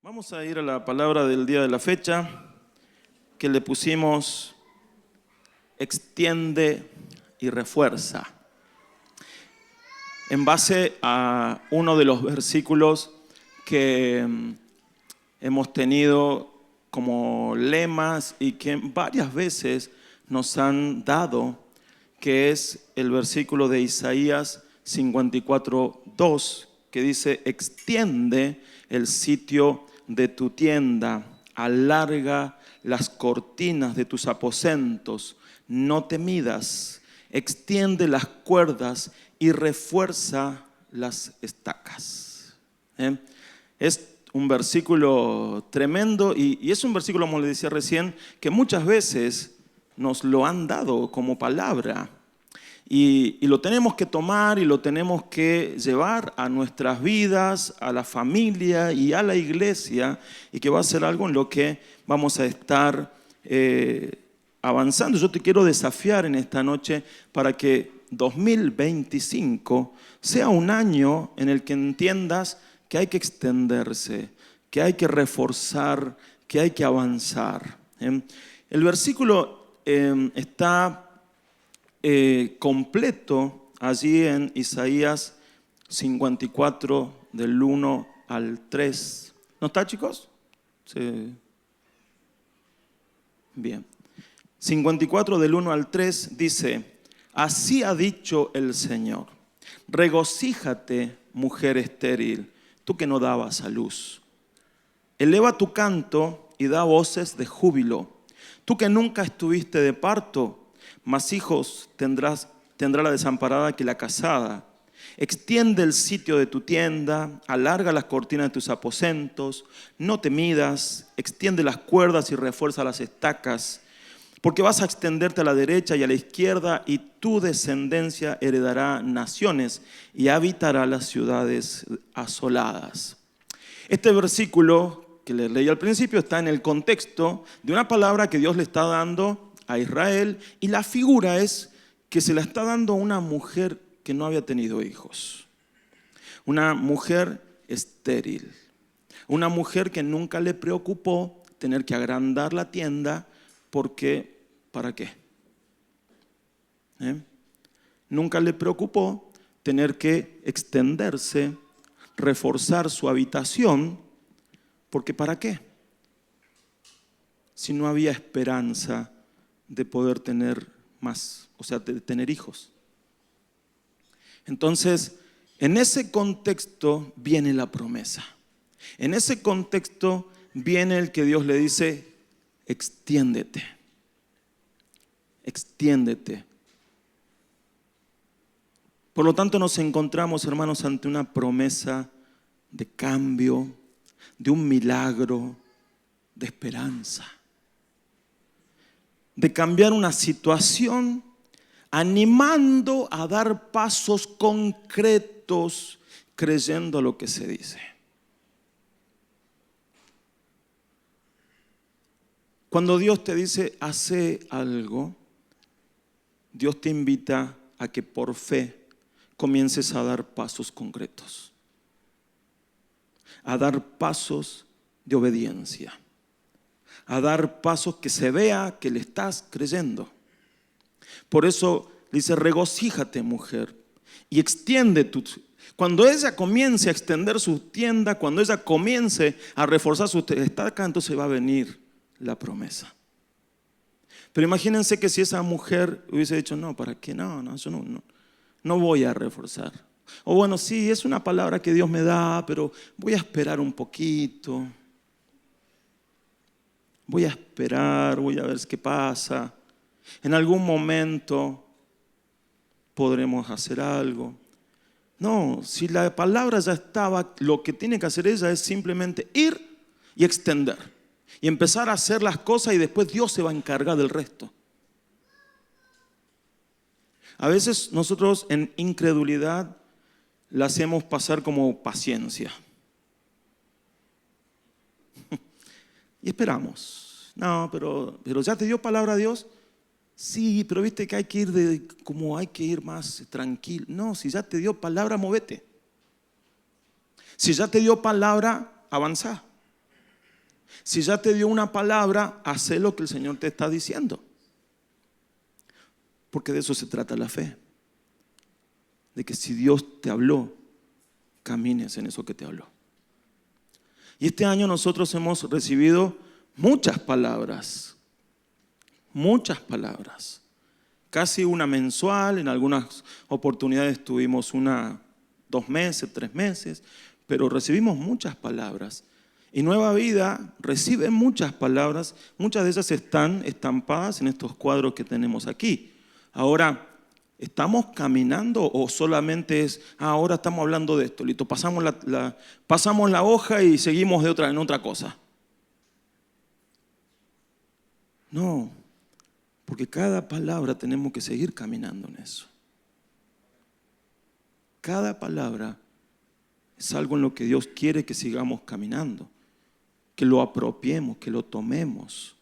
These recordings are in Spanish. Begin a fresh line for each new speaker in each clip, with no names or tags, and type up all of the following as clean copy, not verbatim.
Vamos a ir a la palabra del día de la fecha, que le pusimos extiende y refuerza. En base a uno de los versículos que hemos tenido como lemas y que varias veces nos han dado, que es el versículo de Isaías 54:2, que dice: extiende el sitio de tu tienda, alarga las cortinas de tus aposentos, no te midas, extiende las cuerdas y refuerza las estacas. Es un versículo tremendo y es un versículo, como le decía recién, que muchas veces nos lo han dado como palabra. Y lo tenemos que tomar y lo tenemos que llevar a nuestras vidas, a la familia y a la iglesia, y que va a ser algo en lo que vamos a estar avanzando. Yo te quiero desafiar en esta noche para que 2025 sea un año en el que entiendas que hay que extenderse, que hay que reforzar, que hay que avanzar. El versículo está completo allí en Isaías 54 del 1 al 3. ¿No está, chicos? Sí. Bien. 54 del 1 al 3 dice: así ha dicho el Señor, regocíjate, mujer estéril, tú que no dabas a luz. Eleva tu canto y da voces de júbilo, tú que nunca estuviste de parto. Más hijos tendrá la desamparada que la casada. Extiende el sitio de tu tienda, alarga las cortinas de tus aposentos, no te midas, extiende las cuerdas y refuerza las estacas, porque vas a extenderte a la derecha y a la izquierda, y tu descendencia heredará naciones y habitará las ciudades asoladas. Este versículo que les leí al principio está en el contexto de una palabra que Dios le está dando a Israel, y la figura es que se la está dando a una mujer que no había tenido hijos, una mujer estéril, una mujer que nunca le preocupó tener que agrandar la tienda, porque ¿para qué? Nunca le preocupó tener que extenderse, reforzar su habitación, porque ¿para qué? Si no había esperanza de poder tener más, o sea, de tener hijos. Entonces, en ese contexto viene la promesa. En ese contexto viene el que Dios le dice: extiéndete, extiéndete. Por lo tanto, nos encontramos, hermanos, ante una promesa de cambio, de un milagro, de esperanza, de cambiar una situación, animando a dar pasos concretos, creyendo lo que se dice. Cuando Dios te dice hace algo, Dios te invita a que por fe comiences a dar pasos concretos, a dar pasos de obediencia, a dar pasos que se vea que le estás creyendo. Por eso dice: regocíjate, mujer, y extiende tu... Cuando ella comience a extender su tienda, cuando ella comience a reforzar su estaca, entonces va a venir la promesa. Pero imagínense que si esa mujer hubiese dicho: no, ¿para qué? No, yo no voy a reforzar. O bueno, sí, es una palabra que Dios me da, pero voy a esperar un poquito. Voy a esperar, voy a ver qué pasa. En algún momento podremos hacer algo. No, si la palabra ya estaba, lo que tiene que hacer ella es simplemente ir y extender. Y empezar a hacer las cosas, y después Dios se va a encargar del resto. A veces nosotros en incredulidad la hacemos pasar como paciencia. Y esperamos. No, pero ¿ya te dio palabra a Dios? Sí, pero viste que hay que ir más tranquilo. No, si ya te dio palabra, móvete. Si ya te dio palabra, avanza. Si ya te dio una palabra, haz lo que el Señor te está diciendo. Porque de eso se trata la fe. De que si Dios te habló, camines en eso que te habló. Y este año nosotros hemos recibido muchas palabras. Muchas palabras. Casi una mensual. En algunas oportunidades tuvimos 2 meses, 3 meses. Pero recibimos muchas palabras. Y Nueva Vida recibe muchas palabras. Muchas de ellas están estampadas en estos cuadros que tenemos aquí. Ahora, ¿estamos caminando o solamente es, ahora estamos hablando de esto? Listo, pasamos la hoja y seguimos en otra cosa. No, porque cada palabra tenemos que seguir caminando en eso. Cada palabra es algo en lo que Dios quiere que sigamos caminando, que lo apropiemos, que lo tomemos.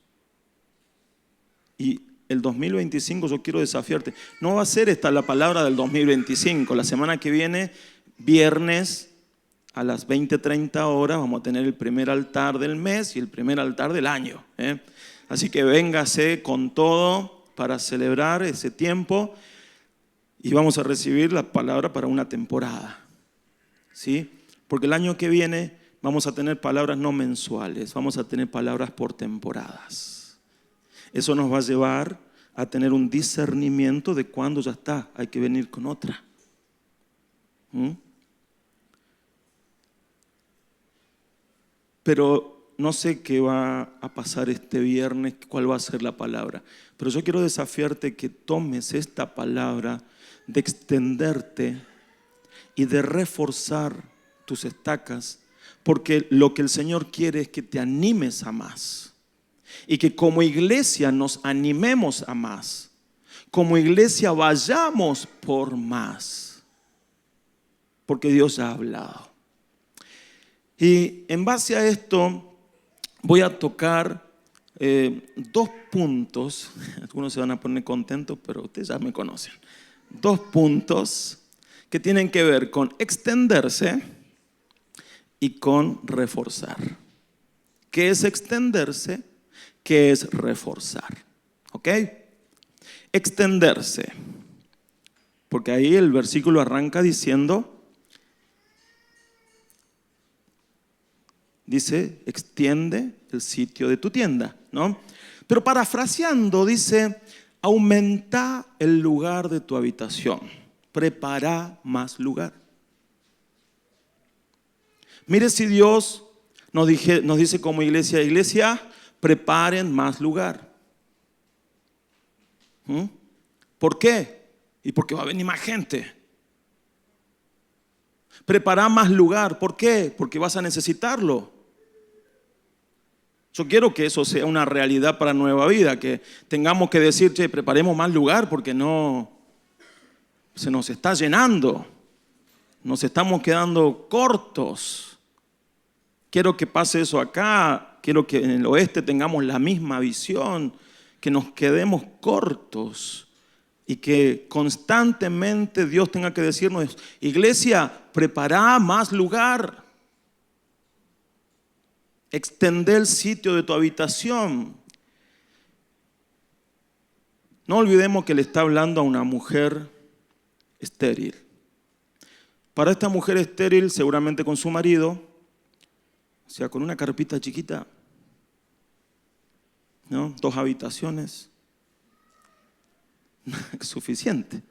Y el 2025 yo quiero desafiarte. No va a ser esta la palabra del 2025. La semana que viene, viernes, a las 20:30 horas, vamos a tener el primer altar del mes y el primer altar del año. Así que véngase con todo para celebrar ese tiempo y vamos a recibir la palabra para una temporada. ¿Sí? Porque el año que viene vamos a tener palabras no mensuales, vamos a tener palabras por temporadas. Eso nos va a llevar a tener un discernimiento de cuándo ya está, hay que venir con otra. Pero no sé qué va a pasar este viernes, cuál va a ser la palabra. Pero yo quiero desafiarte que tomes esta palabra de extenderte y de reforzar tus estacas, porque lo que el Señor quiere es que te animes a más. Y que como iglesia nos animemos a más. Como iglesia vayamos por más. Porque Dios ya ha hablado. Y en base a esto voy a tocar 2 puntos. Algunos se van a poner contentos, pero ustedes ya me conocen. 2 puntos que tienen que ver con extenderse y con reforzar. ¿Qué es extenderse? ¿Qué es reforzar? ¿Ok? Extenderse. Porque ahí el versículo arranca diciendo, dice, extiende el sitio de tu tienda, ¿no? Pero parafraseando dice, aumenta el lugar de tu habitación, prepara más lugar. Mire si Dios nos dice como iglesia, preparen más lugar. ¿Por qué? Y porque va a venir más gente. Prepara más lugar. ¿Por qué? Porque vas a necesitarlo. Yo quiero que eso sea una realidad para Nueva Vida, que tengamos que decir, che, preparemos más lugar porque no se nos está llenando. Nos estamos quedando cortos. Quiero que pase eso acá. Quiero que en el oeste tengamos la misma visión, que nos quedemos cortos y que constantemente Dios tenga que decirnos, iglesia, prepara más lugar. Extende el sitio de tu habitación. No olvidemos que le está hablando a una mujer estéril. Para esta mujer estéril, seguramente con su marido, o sea, con una carpita chiquita, ¿no? 2 habitaciones, suficiente.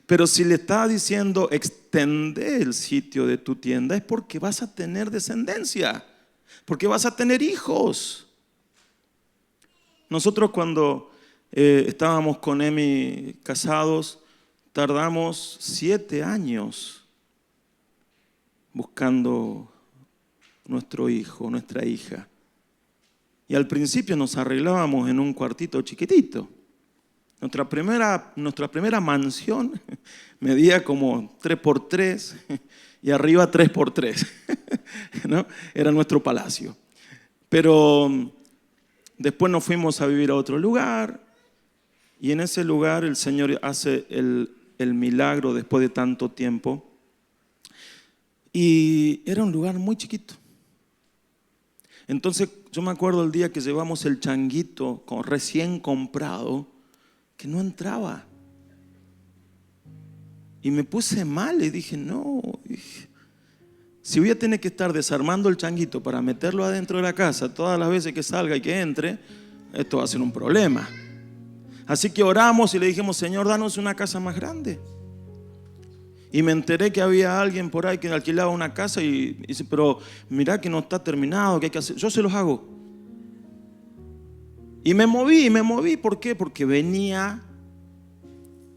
Pero si le está diciendo extende el sitio de tu tienda, es porque vas a tener descendencia, porque vas a tener hijos. Nosotros cuando estábamos con Emi casados, tardamos 7 años buscando nuestro hijo, nuestra hija. Y al principio nos arreglábamos en un cuartito chiquitito. Nuestra primera mansión medía como 3x3 y arriba 3x3, ¿no? Era nuestro palacio. Pero después nos fuimos a vivir a otro lugar y en ese lugar el Señor hace el milagro después de tanto tiempo. Y era un lugar muy chiquito. Entonces yo me acuerdo el día que llevamos el changuito recién comprado, que no entraba. Y me puse mal y dije, no, si voy a tener que estar desarmando el changuito para meterlo adentro de la casa todas las veces que salga y que entre, esto va a ser un problema. Así que oramos y le dijimos, Señor, danos una casa más grande. Y me enteré que había alguien por ahí que alquilaba una casa y dice, pero mirá que no está terminado, que hay que hacer. Yo se los hago. Y me moví. ¿Por qué? Porque venía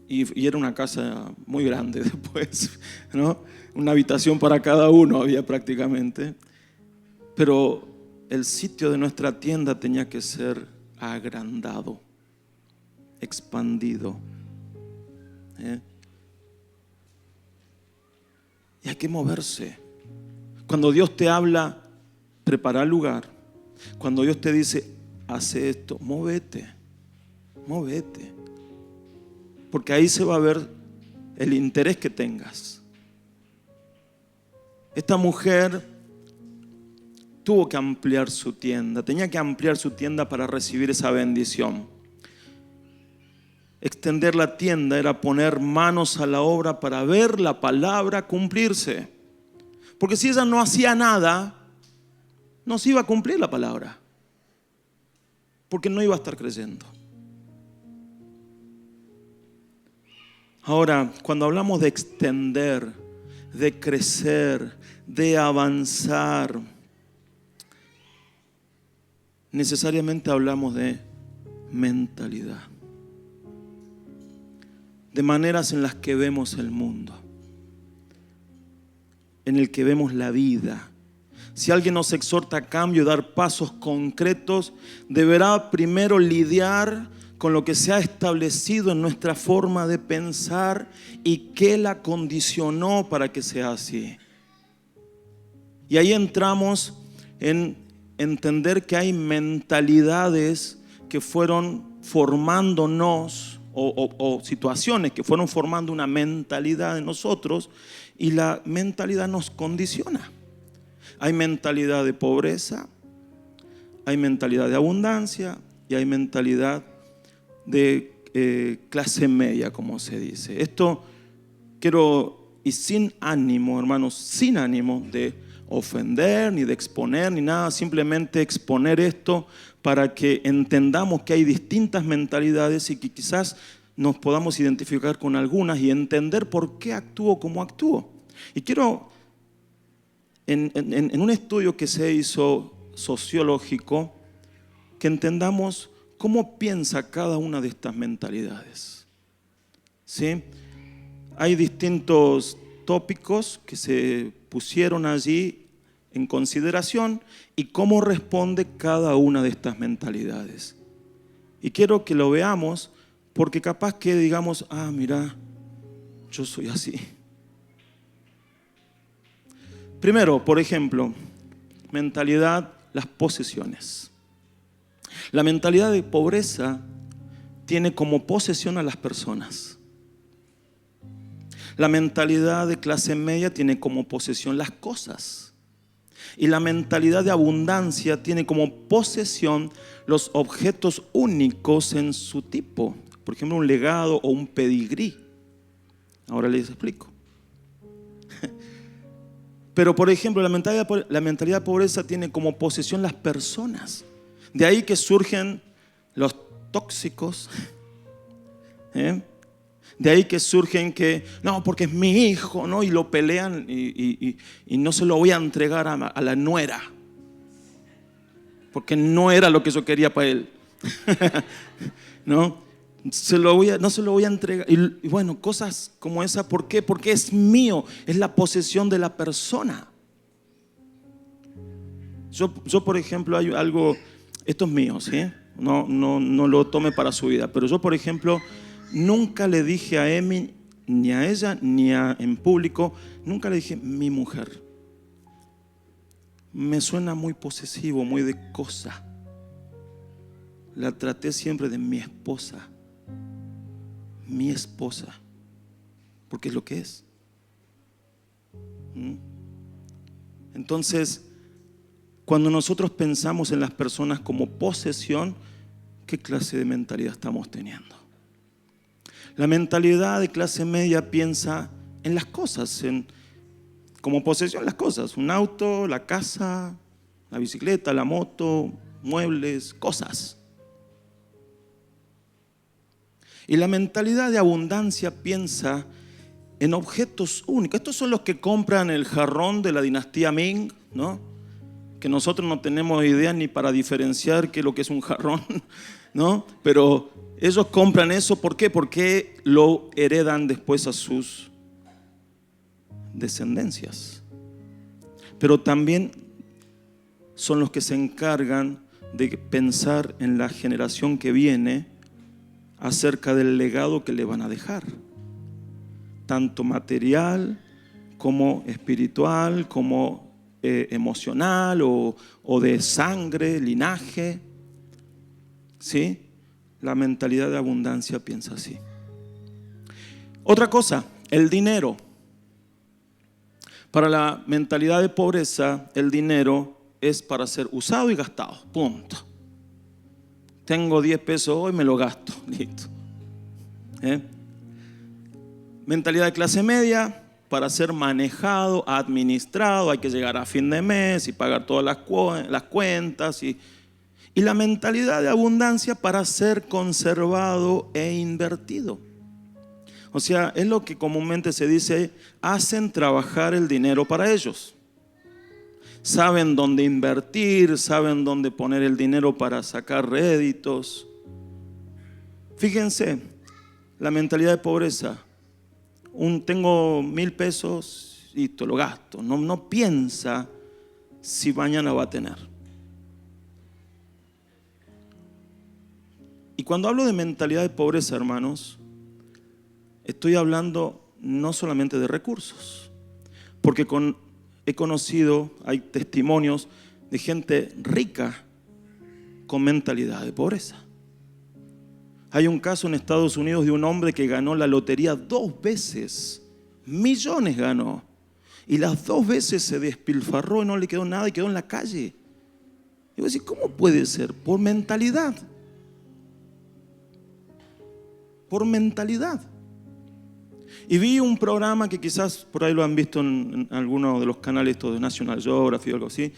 y era una casa muy grande después, ¿no? Una habitación para cada uno había prácticamente. Pero el sitio de nuestra tienda tenía que ser agrandado, expandido. Y hay que moverse. Cuando Dios te habla, prepara el lugar. Cuando Dios te dice, hace esto, móvete. Porque ahí se va a ver el interés que tengas. Esta mujer tuvo que ampliar su tienda, tenía que ampliar su tienda para recibir esa bendición. Extender la tienda era poner manos a la obra para ver la palabra cumplirse. Porque si ella no hacía nada, no se iba a cumplir la palabra. Porque no iba a estar creyendo. Ahora, cuando hablamos de extender, de crecer, de avanzar, necesariamente hablamos de mentalidad. De maneras en las que vemos el mundo, en el que vemos la vida. Si alguien nos exhorta a cambio, dar pasos concretos, deberá primero lidiar con lo que se ha establecido en nuestra forma de pensar y que la condicionó para que sea así. Y ahí entramos en entender que hay mentalidades que fueron formándonos o situaciones que fueron formando una mentalidad en nosotros y la mentalidad nos condiciona. Hay mentalidad de pobreza, hay mentalidad de abundancia y hay mentalidad de clase media, como se dice. Esto quiero, y sin ánimo, hermanos, sin ánimo de ofender, ni de exponer, ni nada, simplemente exponer esto para que entendamos que hay distintas mentalidades y que quizás nos podamos identificar con algunas y entender por qué actúo como actúo. Y quiero, en un estudio que se hizo sociológico, que entendamos cómo piensa cada una de estas mentalidades. ¿Sí? Hay distintos tópicos que se pusieron allí en consideración y cómo responde cada una de estas mentalidades. Y quiero que lo veamos porque capaz que digamos, mira, yo soy así. Primero, por ejemplo, mentalidad, las posesiones. La mentalidad de pobreza tiene como posesión a las personas. La mentalidad de clase media tiene como posesión las cosas. Y la mentalidad de abundancia tiene como posesión los objetos únicos en su tipo. Por ejemplo, un legado o un pedigrí. Ahora les explico. Pero, por ejemplo, la mentalidad de pobreza tiene como posesión las personas. De ahí que surgen los tóxicos. De ahí que surgen que, no, porque es mi hijo, ¿no? Y lo pelean y no se lo voy a entregar a la nuera. Porque no era lo que yo quería para él. ¿No? No se lo voy a entregar. Y bueno, cosas como esa, ¿por qué? Porque es mío, es la posesión de la persona. Yo por ejemplo, hay algo, esto es mío, ¿sí? No lo tome para su vida, pero yo, por ejemplo, nunca le dije a Emi, ni a ella, ni en público, nunca le dije mi mujer. Me suena muy posesivo, muy de cosa. La traté siempre de mi esposa. Mi esposa, porque es lo que es. Entonces, Cuando nosotros pensamos en las personas como posesión, ¿qué clase de mentalidad estamos teniendo? La mentalidad de clase media piensa en las cosas, como posesión las cosas. Un auto, la casa, la bicicleta, la moto, muebles, cosas. Y la mentalidad de abundancia piensa en objetos únicos. Estos son los que compran el jarrón de la dinastía Ming, ¿no? Que nosotros no tenemos idea ni para diferenciar qué es lo que es un jarrón, ¿no? Pero ellos compran eso, ¿por qué? Porque lo heredan después a sus descendencias. Pero también son los que se encargan de pensar en la generación que viene acerca del legado que le van a dejar, tanto material como espiritual, como emocional o de sangre, linaje. ¿Sí? La mentalidad de abundancia piensa así. Otra cosa, el dinero. Para la mentalidad de pobreza, el dinero es para ser usado y gastado. Punto. Tengo 10 pesos hoy, me lo gasto. Listo. Mentalidad de clase media, para ser manejado, administrado, hay que llegar a fin de mes y pagar todas las cuentas. Y la mentalidad de abundancia para ser conservado e invertido. O sea, es lo que comúnmente se dice, hacen trabajar el dinero para ellos. Saben dónde invertir, saben dónde poner el dinero para sacar réditos. Fíjense, la mentalidad de pobreza. Tengo 1,000 pesos y te lo gasto. No piensa si mañana va a tener. Y cuando hablo de mentalidad de pobreza, hermanos, estoy hablando no solamente de recursos, porque he conocido, hay testimonios de gente rica con mentalidad de pobreza. Hay un caso en Estados Unidos de un hombre que ganó la lotería 2 veces, millones ganó, y las 2 veces se despilfarró y no le quedó nada y quedó en la calle. Y voy a decir, ¿cómo puede ser? Por mentalidad. Por mentalidad. Y vi un programa que quizás por ahí lo han visto en alguno de los canales estos de National Geographic o algo así,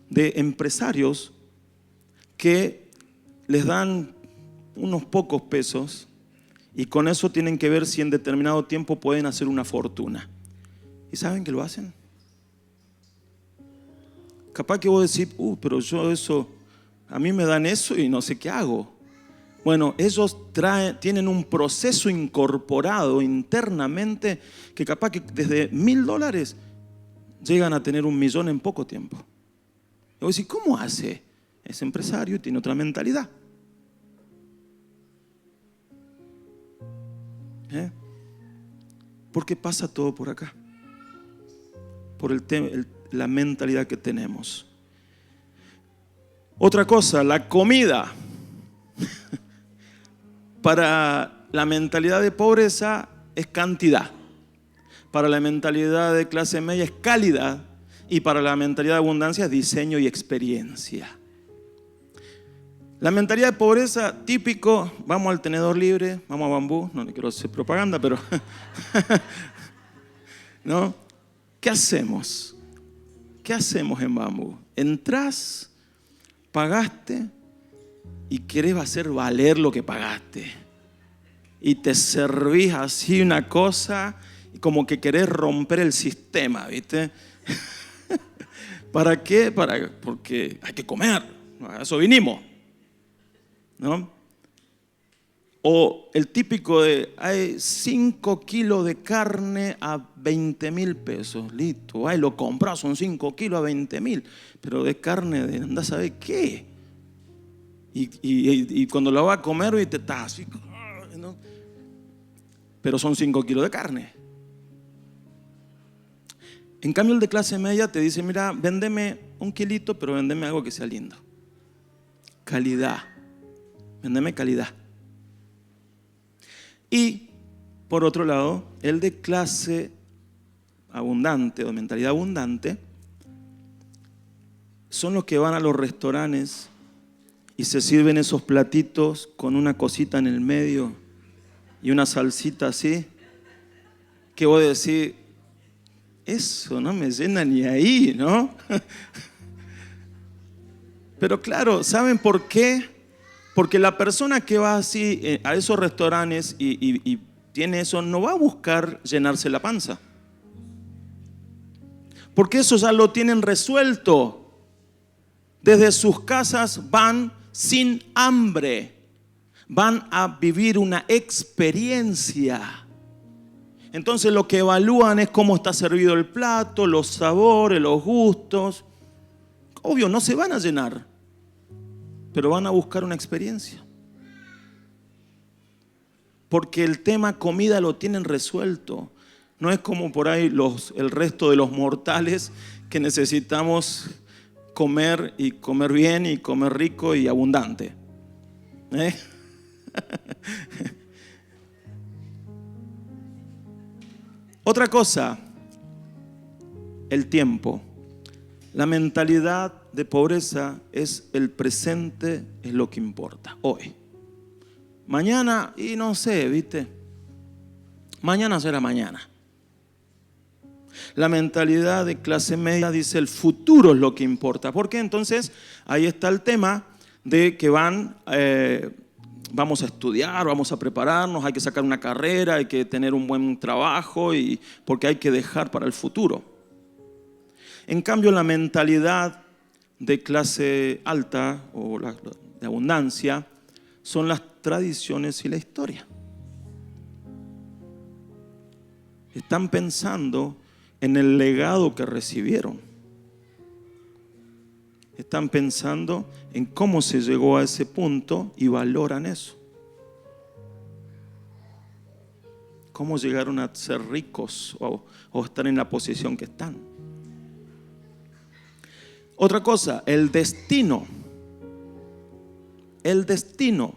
de empresarios que les dan unos pocos pesos y con eso tienen que ver si en determinado tiempo pueden hacer una fortuna. ¿Y saben que lo hacen? Capaz que vos decís, pero yo eso, a mí me dan eso y no sé qué hago. Bueno, ellos tienen un proceso incorporado internamente que capaz que desde $1,000 llegan a tener 1,000,000 en poco tiempo. Y vos decís, ¿cómo hace? Es empresario y tiene otra mentalidad. Porque pasa todo por acá. Por la mentalidad que tenemos. Otra cosa, la comida. Para la mentalidad de pobreza es cantidad. Para la mentalidad de clase media es calidad. Y para la mentalidad de abundancia es diseño y experiencia. La mentalidad de pobreza, típico, vamos al tenedor libre, vamos a Bambú, no le quiero hacer propaganda, pero ¿no? ¿Qué hacemos? ¿Qué hacemos en Bambú? Entrás, pagaste y querés hacer valer lo que pagaste. Y te servís así una cosa y como que querés romper el sistema, ¿viste? ¿Para qué? Porque hay que comer, a eso vinimos, ¿no? O el típico de, hay 5 kilos de carne a 20,000 pesos, listo, ahí lo compras, son 5 kilos a 20,000, pero de carne de andás a ver qué. Y cuando lo vas a comer y te estás así, ¿no? Pero son 5 kilos de carne. En cambio el de clase media te dice, mira, véndeme 1 kilito, pero véndeme algo que sea lindo. Calidad. Véndeme calidad. Y por otro lado, el de clase abundante o de mentalidad abundante son los que van a los restaurantes y se sirven esos platitos con una cosita en el medio y una salsita así, que vos decís, eso no me llena ni ahí, ¿no? Pero claro, ¿saben por qué? Porque la persona que va así a esos restaurantes y tiene eso, no va a buscar llenarse la panza. Porque eso ya lo tienen resuelto. Desde sus casas van sin hambre. Van a vivir una experiencia. Entonces lo que evalúan es cómo está servido el plato, los sabores, los gustos. Obvio, no se van a llenar, pero van a buscar una experiencia. Porque el tema comida lo tienen resuelto. No es como por ahí el resto de los mortales que necesitamos comer y comer bien y comer rico y abundante. Otra cosa, el tiempo. La mentalidad de pobreza es el presente, es lo que importa, hoy. Mañana, y no sé, ¿viste? Mañana será mañana. La mentalidad de clase media dice el futuro es lo que importa. ¿Por qué? Entonces, ahí está el tema de que vamos a estudiar, vamos a prepararnos, hay que sacar una carrera, hay que tener un buen trabajo, porque hay que dejar para el futuro. En cambio, la mentalidad de clase alta o de abundancia son las tradiciones y la historia. Están pensando en el legado que recibieron. Están pensando en cómo se llegó a ese punto y valoran eso. Cómo llegaron a ser ricos o estar en la posición que están. Otra cosa, el destino. El destino.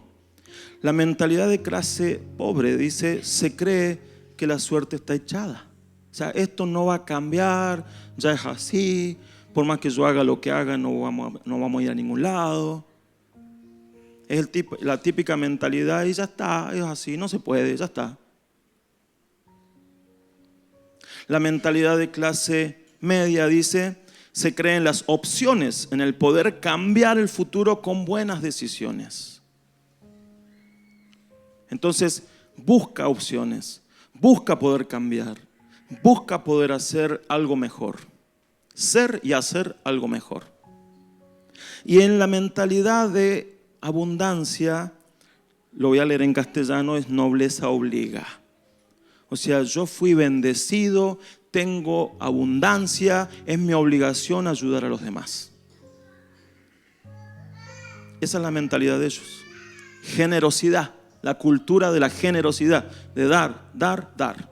La mentalidad de clase pobre dice, se cree que la suerte está echada. O sea, esto no va a cambiar, ya es así, por más que yo haga lo que haga, no vamos a ir a ningún lado. Es la típica mentalidad y ya está, es así, no se puede, ya está. La mentalidad de clase media dice, se cree en las opciones, en el poder cambiar el futuro con buenas decisiones. Entonces, busca opciones, busca poder cambiar, busca poder hacer algo mejor. Ser y hacer algo mejor. Y en la mentalidad de abundancia, lo voy a leer en castellano, es nobleza obliga. O sea, yo fui bendecido, tengo abundancia, es mi obligación ayudar a los demás. Esa es la mentalidad de ellos. Generosidad, la cultura de la generosidad, de dar, dar, dar.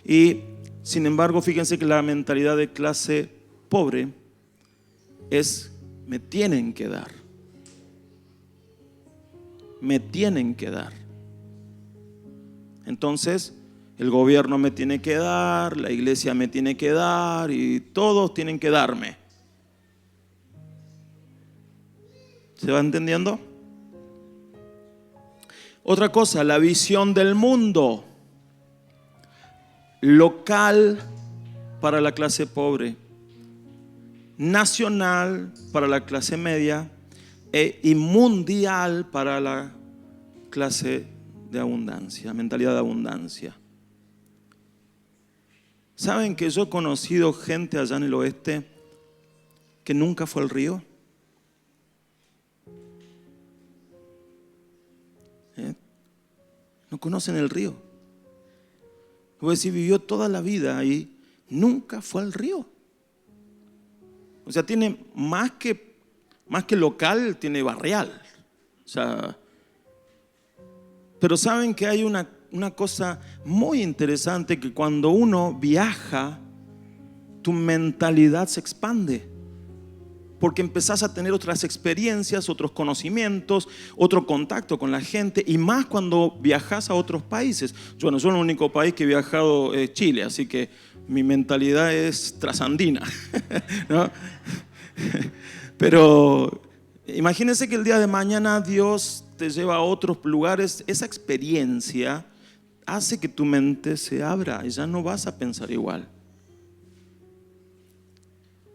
Y sin embargo, fíjense que la mentalidad de clase pobre es, me tienen que dar. Me tienen que dar. Entonces, el gobierno me tiene que dar, la iglesia me tiene que dar y todos tienen que darme. ¿Se va entendiendo? Otra cosa, la visión del mundo. Local para la clase pobre, nacional para la clase media y mundial para la clase de abundancia, mentalidad de abundancia. ¿Saben que yo he conocido gente allá en el oeste que nunca fue al río? No conocen el río. Voy a decir, vivió toda la vida ahí, nunca fue al río. O sea, tiene más que local, tiene barrial. O sea, pero saben que hay una cosa muy interesante, que cuando uno viaja, tu mentalidad se expande. Porque empezás a tener otras experiencias, otros conocimientos, otro contacto con la gente, y más cuando viajas a otros países. Bueno, yo el único país que he viajado es Chile, así que mi mentalidad es trasandina, ¿no? Pero imagínense que el día de mañana Dios te lleva a otros lugares. Esa experiencia hace que tu mente se abra y ya no vas a pensar igual.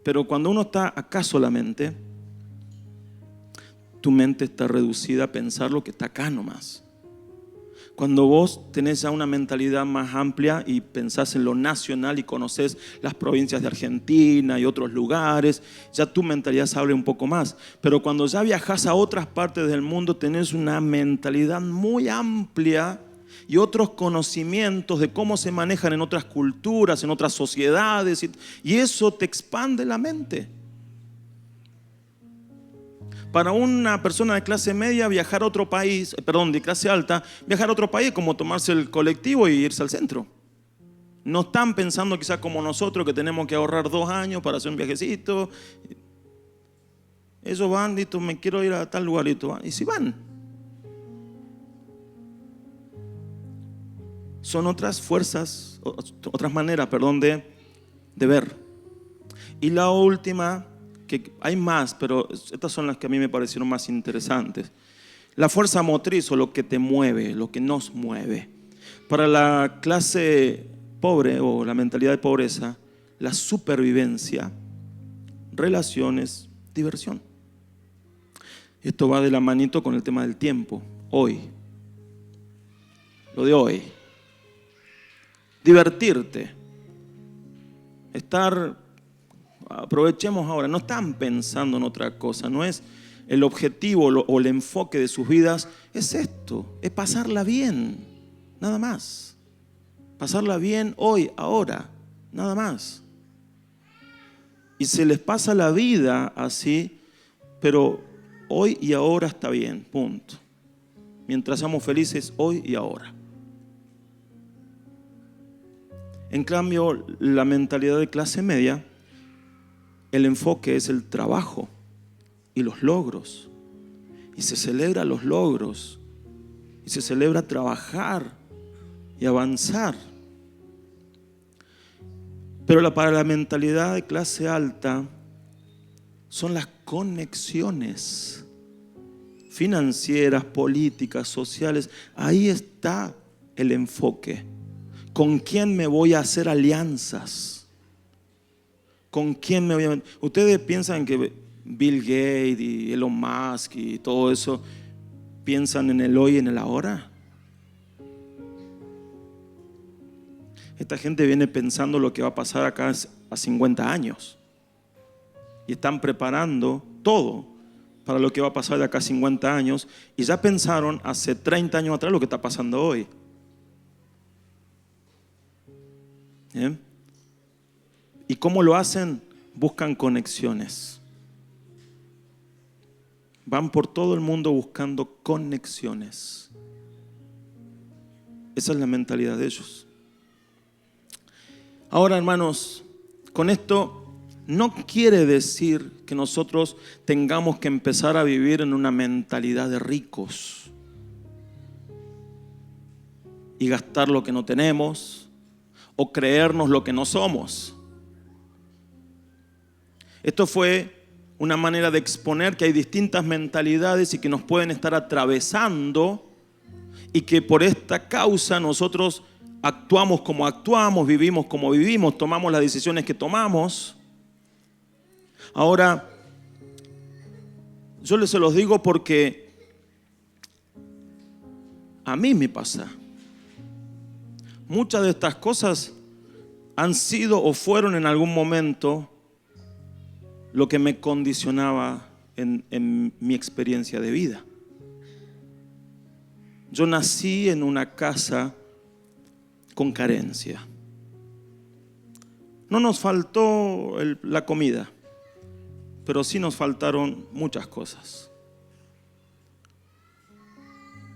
Pero cuando uno está acá solamente, tu mente está reducida a pensar lo que está acá nomás. Cuando vos tenés ya una mentalidad más amplia y pensás en lo nacional y conocés las provincias de Argentina y otros lugares, ya tu mentalidad se abre un poco más. Pero cuando ya viajás a otras partes del mundo, tenés una mentalidad muy amplia y otros conocimientos de cómo se manejan en otras culturas, en otras sociedades, y eso te expande la mente. Para una persona de clase media viajar a otro país, de clase alta, viajar a otro país es como tomarse el colectivo y irse al centro. No están pensando quizás como nosotros que tenemos que ahorrar 2 años para hacer un viajecito. Ellos van, listo, me quiero ir a tal lugar, y si van. Son otras fuerzas, otras maneras, de ver. Y la última, que hay más, pero estas son las que a mí me parecieron más interesantes. La fuerza motriz, o lo que te mueve, lo que nos mueve. Para la clase pobre o la mentalidad de pobreza, la supervivencia, relaciones, diversión. Esto va de la manito con el tema del tiempo, hoy. Lo de hoy. Divertirte. Aprovechemos ahora, no están pensando en otra cosa, no es el objetivo o el enfoque de sus vidas, es esto, es pasarla bien, nada más. Pasarla bien hoy, ahora, nada más. Y se les pasa la vida así, pero hoy y ahora está bien, punto. Mientras seamos felices hoy y ahora. En cambio, la mentalidad de clase media, el enfoque es el trabajo y los logros. Y se celebra los logros. Y se celebra trabajar y avanzar. Pero para la mentalidad de clase alta son las conexiones financieras, políticas, sociales. Ahí está el enfoque. ¿Con quién me voy a hacer alianzas? ¿Con quién me voy a... Ustedes piensan que Bill Gates y Elon Musk y todo eso piensan en el hoy y en el ahora. Esta gente viene pensando lo que va a pasar acá a 50 años. Y están preparando todo para lo que va a pasar de acá a 50 años. Y ya pensaron hace 30 años atrás lo que está pasando hoy. ¿Bien? ¿Y cómo lo hacen? Buscan conexiones. Van por todo el mundo buscando conexiones. Esa es la mentalidad de ellos. Ahora, hermanos, con esto no quiere decir que nosotros tengamos que empezar a vivir en una mentalidad de ricos y gastar lo que no tenemos o creernos lo que no somos. Esto fue una manera de exponer que hay distintas mentalidades y que nos pueden estar atravesando y que por esta causa nosotros actuamos como actuamos, vivimos como vivimos, tomamos las decisiones que tomamos. Ahora, yo se los digo porque a mí me pasa. Muchas de estas cosas han sido o fueron en algún momento lo que me condicionaba en mi experiencia de vida. Yo nací en una casa con carencia. No nos faltó la comida, pero sí nos faltaron muchas cosas.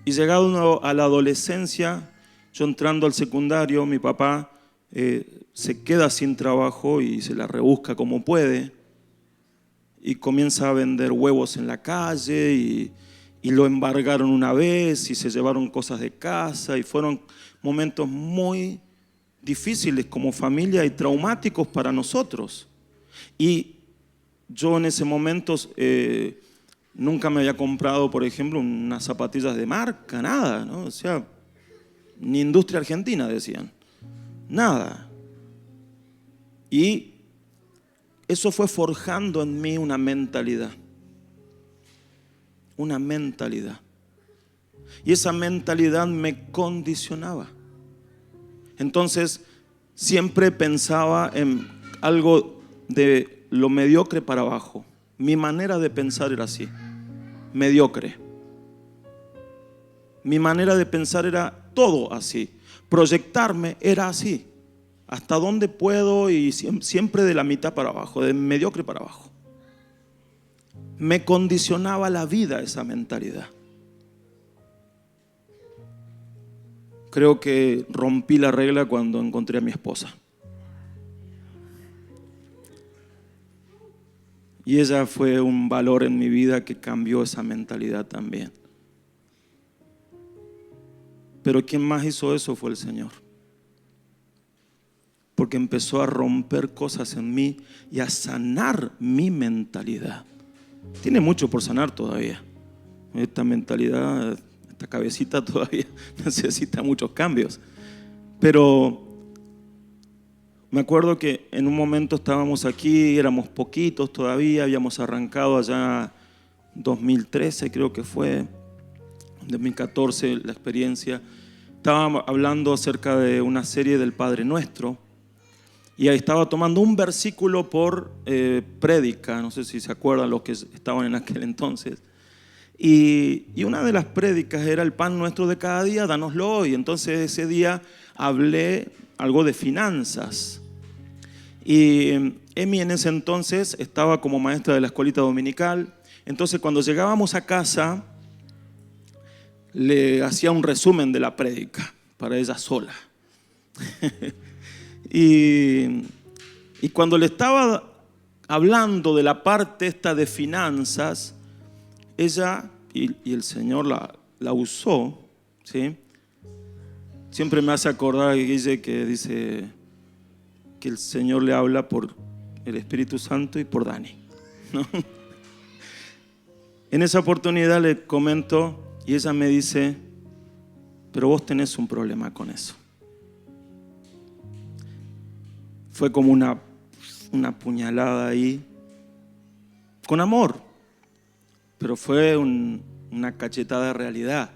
Y llegado a la adolescencia, yo entrando al secundario, mi papá se queda sin trabajo y se la rebusca como puede. Y comienza a vender huevos en la calle y lo embargaron una vez y se llevaron cosas de casa y fueron momentos muy difíciles como familia y traumáticos para nosotros. Y yo en ese momento nunca me había comprado, por ejemplo, unas zapatillas de marca, nada, ¿no? O sea, ni industria argentina decían, nada. Y eso fue forjando en mí una mentalidad. Una mentalidad. Y esa mentalidad me condicionaba. Entonces, siempre pensaba en algo de lo mediocre para abajo. Mi manera de pensar era así, mediocre. Mi manera de pensar era todo así. Proyectarme era así. Hasta dónde puedo y siempre de la mitad para abajo, de mediocre para abajo. Me condicionaba la vida esa mentalidad. Creo que rompí la regla cuando encontré a mi esposa. Y ella fue un valor en mi vida que cambió esa mentalidad también. Pero quien más hizo eso fue el Señor. Porque empezó a romper cosas en mí y a sanar mi mentalidad. Tiene mucho por sanar todavía. Esta mentalidad, esta cabecita todavía necesita muchos cambios. Pero me acuerdo que en un momento estábamos aquí, éramos poquitos todavía, habíamos arrancado allá 2013, creo que fue, 2014 la experiencia. Estábamos hablando acerca de una serie del Padre Nuestro y ahí estaba tomando un versículo por prédica, no sé si se acuerdan los que estaban en aquel entonces. Y una de las prédicas era el pan nuestro de cada día, dánoslo hoy. Entonces ese día hablé algo de finanzas. Y Emi en ese entonces estaba como maestra de la escuelita dominical. Entonces cuando llegábamos a casa le hacía un resumen de la prédica para ella sola. y cuando le estaba hablando de la parte esta de finanzas, ella, y el Señor la usó, ¿sí? Siempre me hace acordar, Guille, que dice que el Señor le habla por el Espíritu Santo y por Dani, ¿no? En esa oportunidad le comento y ella me dice, pero vos tenés un problema con eso. Fue como una puñalada ahí, con amor, pero fue una cachetada de realidad.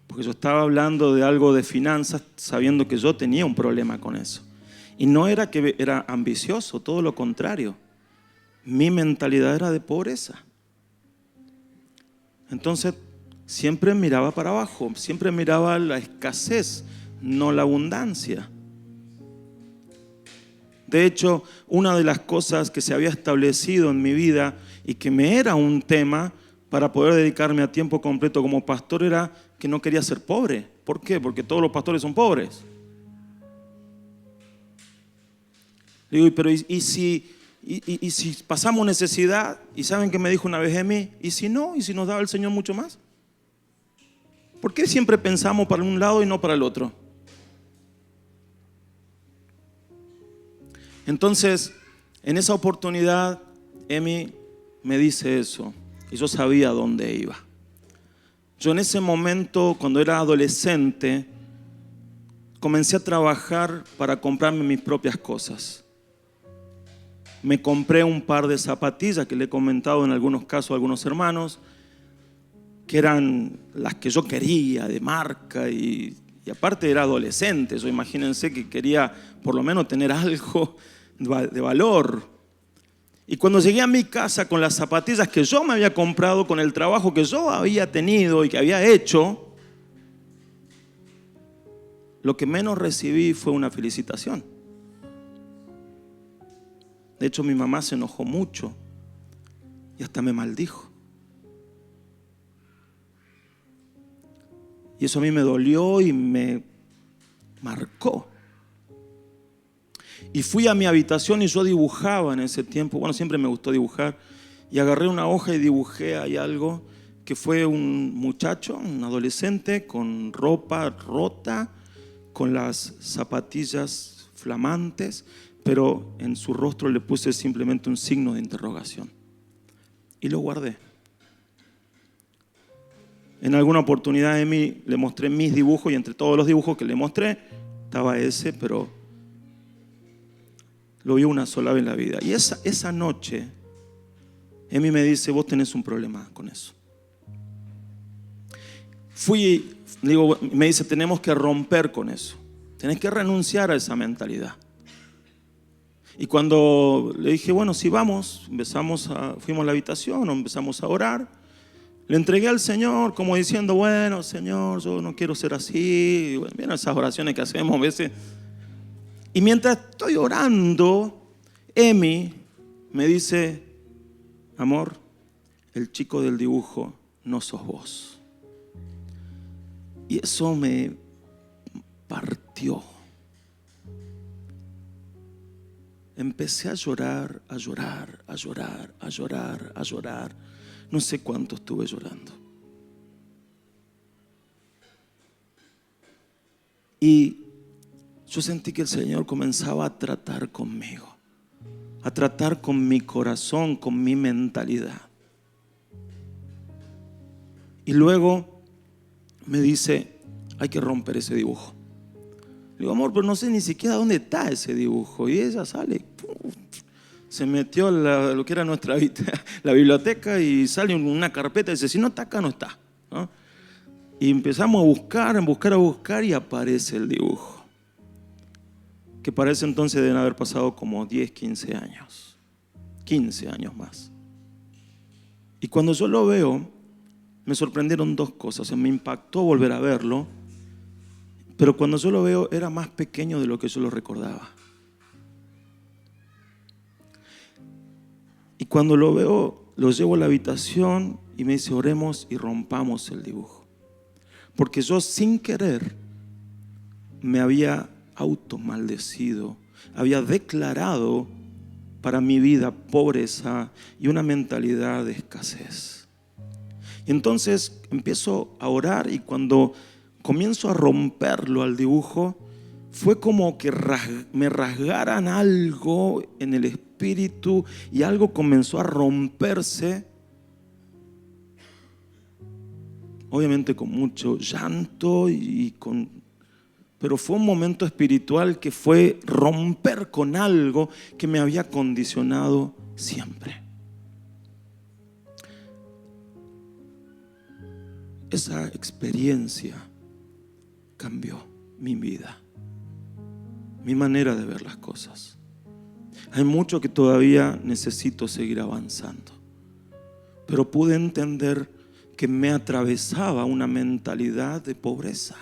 Porque yo estaba hablando de algo de finanzas sabiendo que yo tenía un problema con eso. Y no era que era ambicioso, todo lo contrario. Mi mentalidad era de pobreza. Entonces siempre miraba para abajo, siempre miraba la escasez, no la abundancia. De hecho, una de las cosas que se había establecido en mi vida y que me era un tema para poder dedicarme a tiempo completo como pastor era que no quería ser pobre. ¿Por qué? Porque todos los pastores son pobres. Le digo, pero ¿y si pasamos necesidad? ¿Y saben qué me dijo una vez Emi? ¿Y si no? ¿Y si nos daba el Señor mucho más? ¿Por qué siempre pensamos para un lado y no para el otro? Entonces, en esa oportunidad, Emi me dice eso. Y yo sabía dónde iba. Yo en ese momento, cuando era adolescente, comencé a trabajar para comprarme mis propias cosas. Me compré un par de zapatillas que le he comentado en algunos casos a algunos hermanos, que eran las que yo quería, de marca, y aparte era adolescente. Yo imagínense que quería por lo menos tener algo de valor. Y cuando llegué a mi casa con las zapatillas que yo me había comprado, con el trabajo que yo había tenido y que había hecho, lo que menos recibí fue una felicitación. De hecho, mi mamá se enojó mucho y hasta me maldijo. Y eso a mí me dolió y me marcó. Y fui a mi habitación y yo dibujaba en ese tiempo. Bueno, siempre me gustó dibujar. Y agarré una hoja y dibujé ahí algo que fue un muchacho, un adolescente con ropa rota, con las zapatillas flamantes, pero en su rostro le puse simplemente un signo de interrogación. Y lo guardé. En alguna oportunidad a Emi le mostré mis dibujos y entre todos los dibujos que le mostré estaba ese, pero lo vi una sola vez en la vida. Y esa noche Emi me dice, vos tenés un problema con eso. Me dice, tenemos que romper con eso. Tenés que renunciar a esa mentalidad. Y cuando le dije, bueno, si vamos, fuimos a la habitación, empezamos a orar. Le entregué al Señor como diciendo, bueno, Señor, yo no quiero ser así. Bueno, miren esas oraciones que hacemos a veces. Y mientras estoy orando, Emi me dice, amor, el chico del dibujo no sos vos. Y eso me partió. Empecé a llorar, a llorar, a llorar, a llorar, a llorar. No sé cuánto estuve llorando. Y yo sentí que el Señor comenzaba a tratar conmigo, a tratar con mi corazón, con mi mentalidad. Y luego me dice, hay que romper ese dibujo. Le digo, amor, pero no sé ni siquiera dónde está ese dibujo. Y ella sale, se metió a lo que era la biblioteca y sale en una carpeta y dice, si no está acá, no está, ¿no? Y empezamos a buscar y aparece el dibujo. Que para ese entonces deben haber pasado como 10, 15 años. 15 años más. Y cuando yo lo veo, me sorprendieron dos cosas. O sea, me impactó volver a verlo. Pero cuando yo lo veo, era más pequeño de lo que yo lo recordaba. Y cuando lo veo, lo llevo a la habitación y me dice, oremos y rompamos el dibujo. Porque yo sin querer me había automaldecido, había declarado para mi vida pobreza y una mentalidad de escasez. Y entonces empiezo a orar y cuando comienzo a romperlo al dibujo, fue como que me rasgaran algo en el espíritu y algo comenzó a romperse. Obviamente con mucho llanto pero fue un momento espiritual que fue romper con algo que me había condicionado siempre. Esa experiencia cambió mi vida, mi manera de ver las cosas. Hay mucho que todavía necesito seguir avanzando, pero pude entender que me atravesaba una mentalidad de pobreza,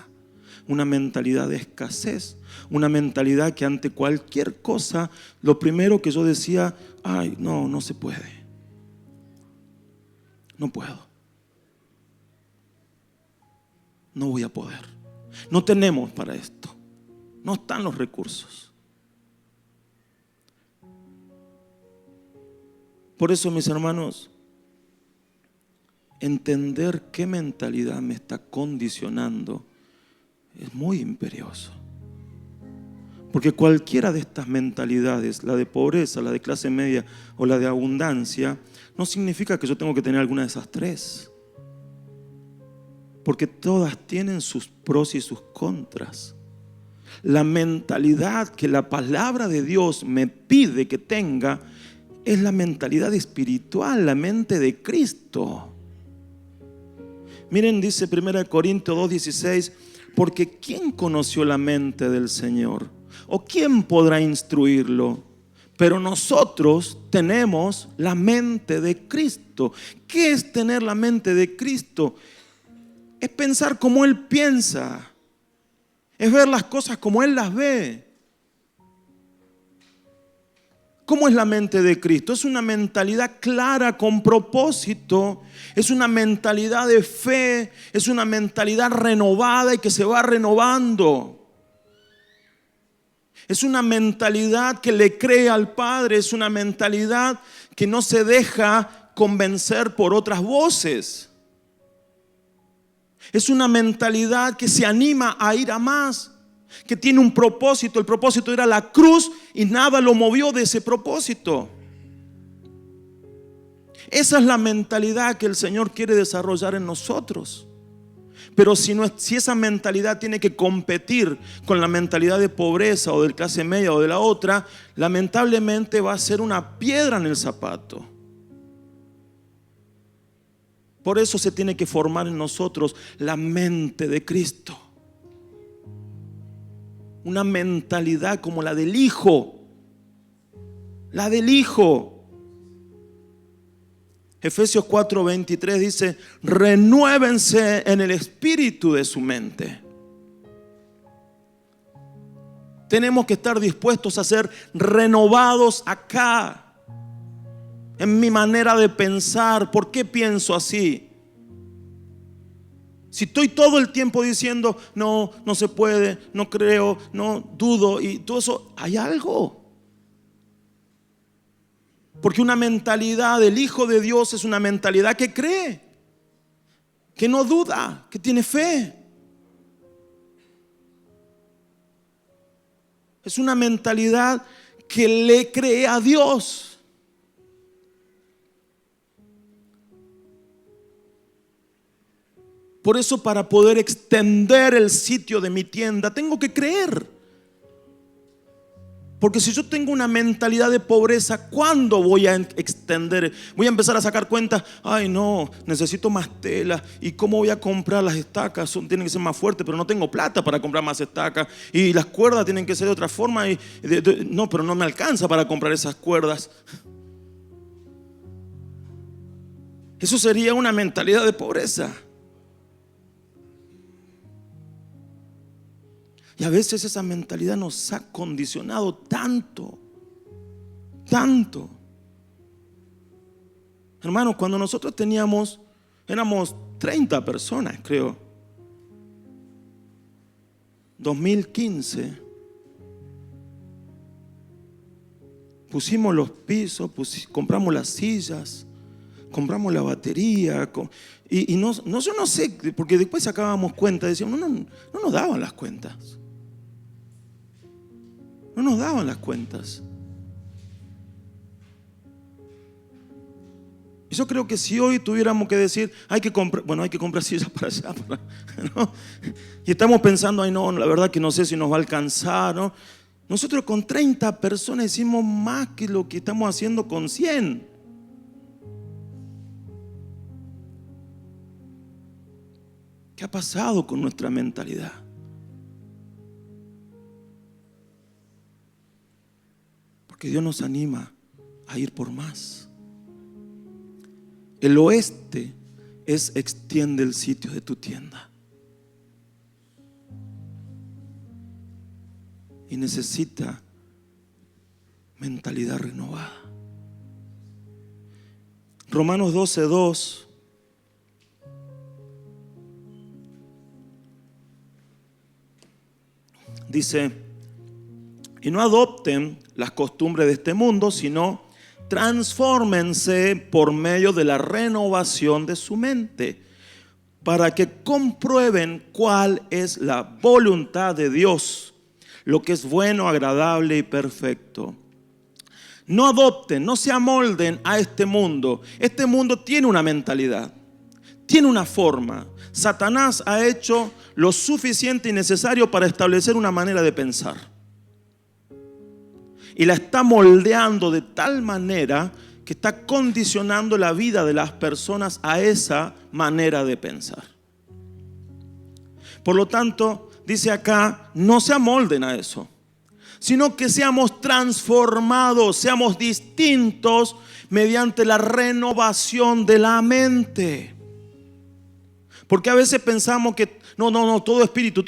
una mentalidad de escasez, una mentalidad que ante cualquier cosa, lo primero que yo decía, ay, no se puede, no puedo, no voy a poder, no tenemos para esto, no están los recursos. Por eso, mis hermanos, entender qué mentalidad me está condicionando es muy imperioso. Porque cualquiera de estas mentalidades, la de pobreza, la de clase media o la de abundancia, no significa que yo tengo que tener alguna de esas tres. Porque todas tienen sus pros y sus contras. La mentalidad que la palabra de Dios me pide que tenga es la mentalidad espiritual, la mente de Cristo. Miren, dice 1 Corintios 2:16, porque ¿quién conoció la mente del Señor? ¿O quién podrá instruirlo? Pero nosotros tenemos la mente de Cristo. ¿Qué es tener la mente de Cristo? Es pensar como Él piensa. Es ver las cosas como Él las ve. ¿Cómo es la mente de Cristo? Es una mentalidad clara, con propósito. Es una mentalidad de fe. Es una mentalidad renovada y que se va renovando. Es una mentalidad que le cree al Padre. Es una mentalidad que no se deja convencer por otras voces. Es una mentalidad que se anima a ir a más. que tiene un propósito. El propósito era la cruz y nada lo movió de ese propósito. Esa es la mentalidad que el Señor quiere desarrollar en nosotros. Pero si esa mentalidad tiene que competir con la mentalidad de pobreza o de clase media o de la otra, lamentablemente va a ser una piedra en el zapato. Por eso se tiene que formar en nosotros la mente de Cristo. Una mentalidad como la del Hijo. La del Hijo. Efesios 4:23 dice: renuévense en el espíritu de su mente. Tenemos que estar dispuestos a ser renovados acá, en mi manera de pensar. ¿Por qué pienso así? Si estoy todo el tiempo diciendo no, no se puede, no creo, no dudo y todo eso, hay algo. Porque una mentalidad del Hijo de Dios es una mentalidad que cree, que no duda, que tiene fe. Es una mentalidad que le cree a Dios. Por eso, para poder extender el sitio de mi tienda, tengo que creer. Porque si yo tengo una mentalidad de pobreza, ¿cuándo voy a extender? Voy a empezar a sacar cuentas. Ay, no, necesito más tela. ¿Y cómo voy a comprar las estacas? Tienen que ser más fuertes, pero no tengo plata para comprar más estacas. Y las cuerdas tienen que ser de otra forma. No, pero no me alcanza para comprar esas cuerdas. Eso sería una mentalidad de pobreza. Y a veces esa mentalidad nos ha condicionado tanto. Hermanos, cuando nosotros éramos 30 personas, creo. 2015. Pusimos los pisos, compramos las sillas, compramos la batería. Yo no sé, porque después sacábamos cuentas, decíamos, no nos daban las cuentas. No nos daban las cuentas. Y yo creo que si hoy tuviéramos que decir, hay que comprar sillas para allá, ¿no? Y estamos pensando, ay no, la verdad que no sé si nos va a alcanzar, ¿no? Nosotros con 30 personas hicimos más que lo que estamos haciendo con 100. ¿Qué ha pasado con nuestra mentalidad? Porque Dios nos anima a ir por más. El oeste es extiende el sitio de tu tienda. Y necesita mentalidad renovada. Romanos 12:2 dice: y no adopten las costumbres de este mundo, sino transfórmense por medio de la renovación de su mente, para que comprueben cuál es la voluntad de Dios, lo que es bueno, agradable y perfecto. No adopten, no se amolden a este mundo. Este mundo tiene una mentalidad, tiene una forma. Satanás ha hecho lo suficiente y necesario para establecer una manera de pensar. Y la está moldeando de tal manera que está condicionando la vida de las personas a esa manera de pensar. Por lo tanto, dice acá, no se amolden a eso, sino que seamos transformados, seamos distintos mediante la renovación de la mente. Porque a veces pensamos que no, todo espíritu,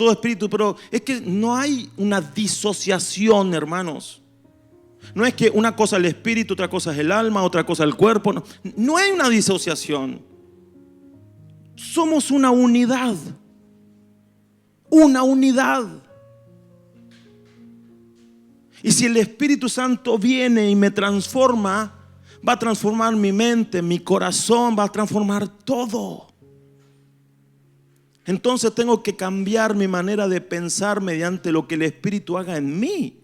pero es que no hay una disociación, hermanos. No es que una cosa es el espíritu, otra cosa es el alma, otra cosa es el cuerpo. No hay una disociación. Somos una unidad. Una unidad. Y si el Espíritu Santo viene y me transforma, va a transformar mi mente, mi corazón, va a transformar todo. Entonces tengo que cambiar mi manera de pensar mediante lo que el Espíritu haga en mí.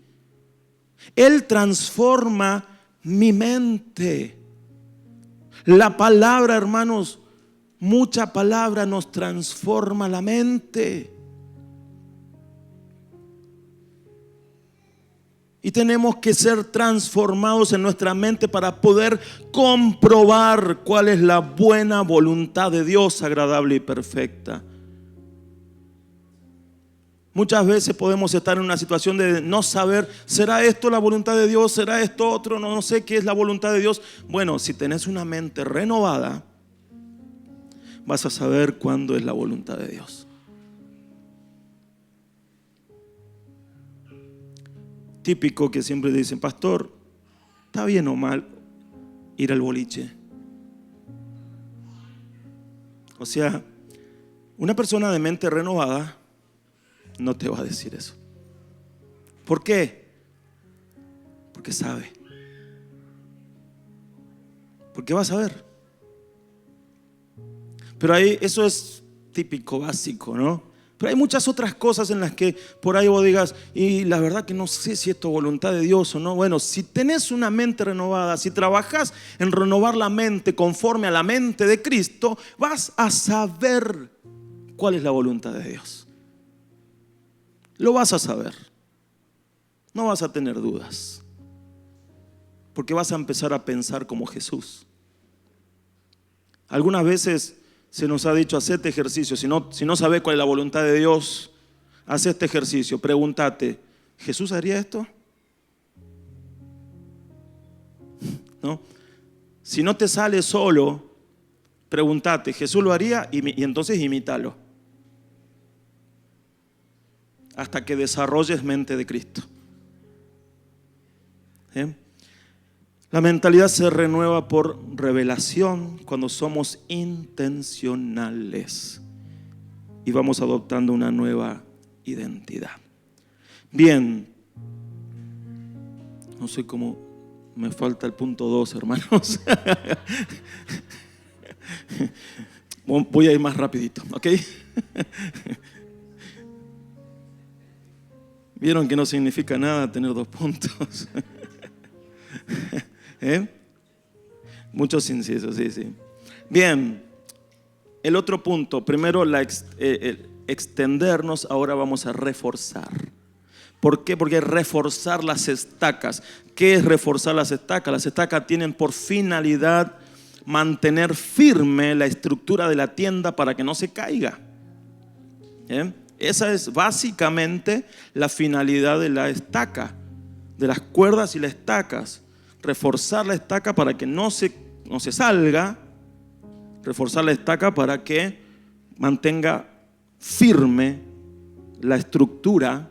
Él transforma mi mente. La palabra, hermanos, mucha palabra nos transforma la mente. Y tenemos que ser transformados en nuestra mente para poder comprobar cuál es la buena voluntad de Dios, agradable y perfecta. Muchas veces podemos estar en una situación de no saber, ¿será esto la voluntad de Dios? ¿Será esto otro? No sé qué es la voluntad de Dios. Bueno, si tenés una mente renovada, vas a saber cuándo es la voluntad de Dios. Típico que siempre dicen, pastor, ¿está bien o mal ir al boliche? O sea, una persona de mente renovada no te va a decir eso. ¿Por qué? Porque sabe. Porque va a saber. Pero ahí eso es típico, básico, ¿no? Pero hay muchas otras cosas en las que por ahí vos digas, y la verdad que no sé si esto es voluntad de Dios o no. Bueno, si tenés una mente renovada, si trabajás en renovar la mente conforme a la mente de Cristo, vas a saber cuál es la voluntad de Dios. Lo vas a saber. No vas a tener dudas. Porque vas a empezar a pensar como Jesús. Algunas veces se nos ha dicho, haz este ejercicio. Si no sabes cuál es la voluntad de Dios, haz este ejercicio. Pregúntate, ¿Jesús haría esto? ¿No? Si no te sale solo, pregúntate, ¿Jesús lo haría? Y entonces imítalo. Hasta que desarrolles mente de Cristo. ¿Eh? La mentalidad se renueva por revelación cuando somos intencionales y vamos adoptando una nueva identidad. Bien, no sé cómo me falta el punto 2, hermanos. Voy a ir más rapidito, ¿ok? Vieron que no significa nada tener 2 puntos. Muchos incisos, sí. Bien, el otro punto, primero extendernos, ahora vamos a reforzar. ¿Por qué? Porque reforzar las estacas. ¿Qué es reforzar las estacas? Las estacas tienen por finalidad mantener firme la estructura de la tienda para que no se caiga. Esa es básicamente la finalidad de la estaca, de las cuerdas y las estacas. Reforzar la estaca para que no se salga, reforzar la estaca para que mantenga firme la estructura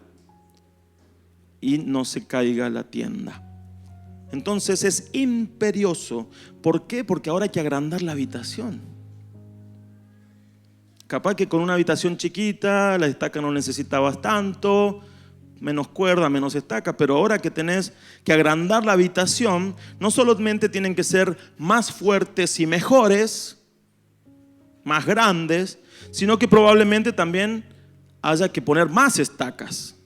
y no se caiga la tienda. Entonces es imperioso. ¿Por qué? Porque ahora hay que agrandar la habitación. Capaz que con una habitación chiquita la estaca no necesitabas tanto, menos cuerda, menos estaca, pero ahora que tenés que agrandar la habitación, no solamente tienen que ser más fuertes y mejores, más grandes, sino que probablemente también haya que poner más estacas.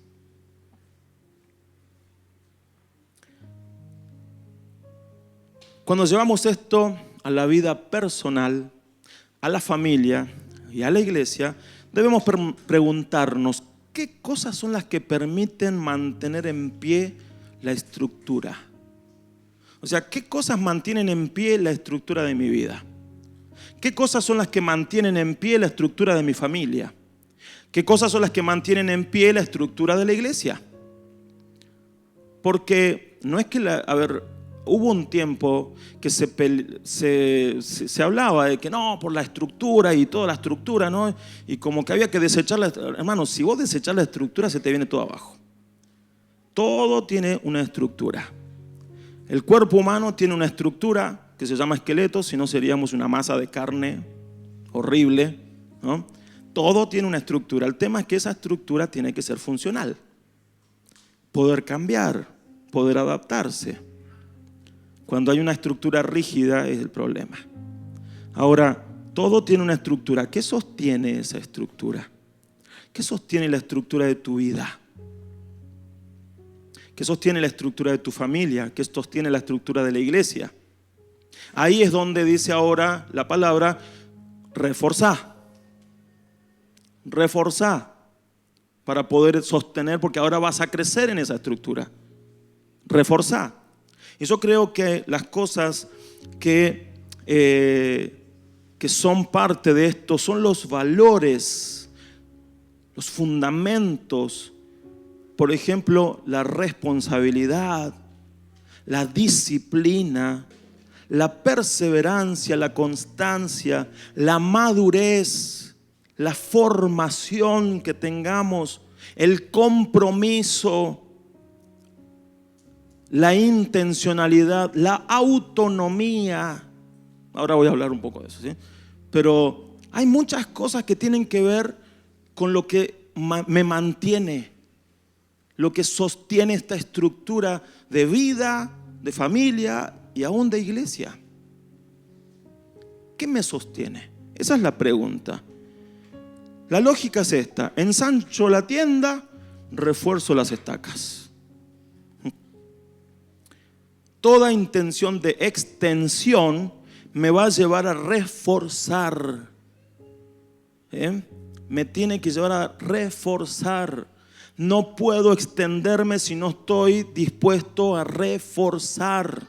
Cuando llevamos esto a la vida personal, a la familia y a la iglesia, debemos preguntarnos, ¿qué cosas son las que permiten mantener en pie la estructura? O sea, ¿qué cosas mantienen en pie la estructura de mi vida? ¿Qué cosas son las que mantienen en pie la estructura de mi familia? ¿Qué cosas son las que mantienen en pie la estructura de la iglesia? Porque no es que hubo un tiempo que se hablaba de que no, por la estructura y toda la estructura, ¿no? Y como que había que desechar la estructura. Hermano, si vos desechás la estructura, se te viene todo abajo. Todo tiene una estructura. El cuerpo humano tiene una estructura que se llama esqueleto, si no seríamos una masa de carne horrible, ¿no? Todo tiene una estructura. El tema es que esa estructura tiene que ser funcional. Poder cambiar, poder adaptarse. Cuando hay una estructura rígida es el problema. Ahora, Todo tiene una estructura. ¿Qué sostiene esa estructura? ¿Qué sostiene la estructura de tu vida? ¿Qué sostiene la estructura de tu familia? ¿Qué sostiene la estructura de la iglesia? Ahí es donde dice ahora la palabra reforzar. Reforzar para poder sostener, porque ahora vas a crecer en esa estructura. Reforzar. Y yo creo que las cosas que son parte de esto son los valores, los fundamentos. Por ejemplo, la responsabilidad, la disciplina, la perseverancia, la constancia, la madurez, la formación que tengamos, el compromiso, la intencionalidad, la autonomía. Ahora voy a hablar un poco de eso, ¿sí? Pero hay muchas cosas que tienen que ver con lo que me mantiene, lo que sostiene esta estructura de vida, de familia y aún de iglesia. ¿Qué me sostiene? Esa es la pregunta. La lógica es esta: ensancho la tienda, refuerzo las estacas. Toda intención de extensión me va a llevar a reforzar. Me tiene que llevar a reforzar. No puedo extenderme si no estoy dispuesto a reforzar.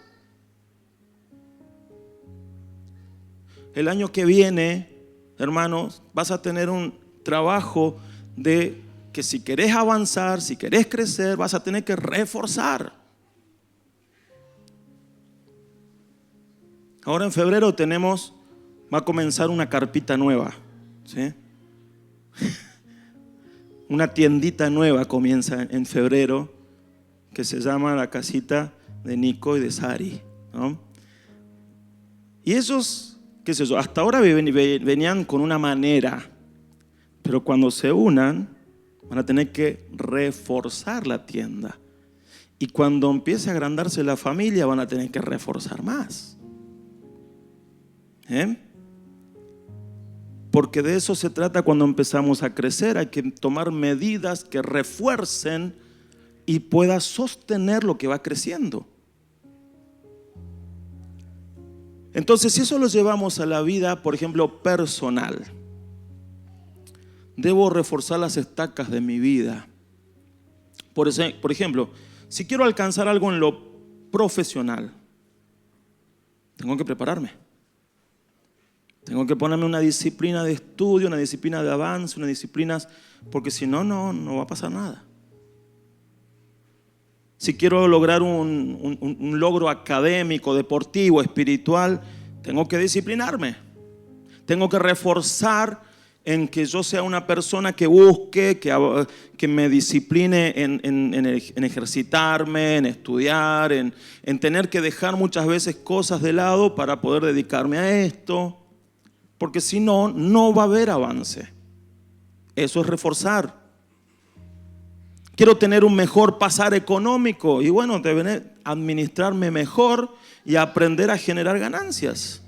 El año que viene, hermanos, vas a tener un trabajo de que si querés avanzar, si querés crecer, vas a tener que reforzar. Ahora en febrero va a comenzar una carpita nueva, ¿sí? Una tiendita nueva comienza en febrero, que se llama la casita de Nico y de Sari, ¿no? Y esos, qué sé yo, hasta ahora venían con una manera, pero cuando se unan van a tener que reforzar la tienda. Y cuando empiece a agrandarse la familia van a tener que reforzar más. Porque de eso se trata cuando empezamos a crecer. Hay que tomar medidas que refuercen y pueda sostener lo que va creciendo. Entonces, si eso lo llevamos a la vida, por ejemplo, personal, debo reforzar las estacas de mi vida. Por ejemplo, si quiero alcanzar algo en lo profesional, tengo que prepararme. Tengo que ponerme una disciplina de estudio, una disciplina de avance, una disciplina, porque si no, no va a pasar nada. Si quiero lograr un logro académico, deportivo, espiritual, tengo que disciplinarme. Tengo que reforzar en que yo sea una persona que busque, que me discipline en ejercitarme, en estudiar, en tener que dejar muchas veces cosas de lado para poder dedicarme a esto. Porque si no, no va a haber avance. Eso es reforzar. Quiero tener un mejor pasar económico. Y bueno, deben administrarme mejor y aprender a generar ganancias.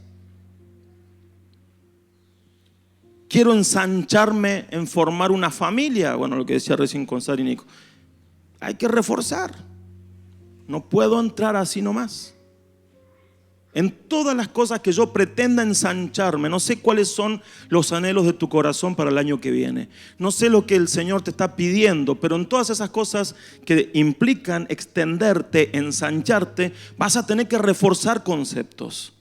Quiero ensancharme en formar una familia. Bueno, lo que decía recién con Sari y Nico. Hay que reforzar. No puedo entrar así nomás. En todas las cosas que yo pretenda ensancharme, no sé cuáles son los anhelos de tu corazón para el año que viene. No sé lo que el Señor te está pidiendo, pero en todas esas cosas que implican extenderte, ensancharte, vas a tener que reforzar conceptos.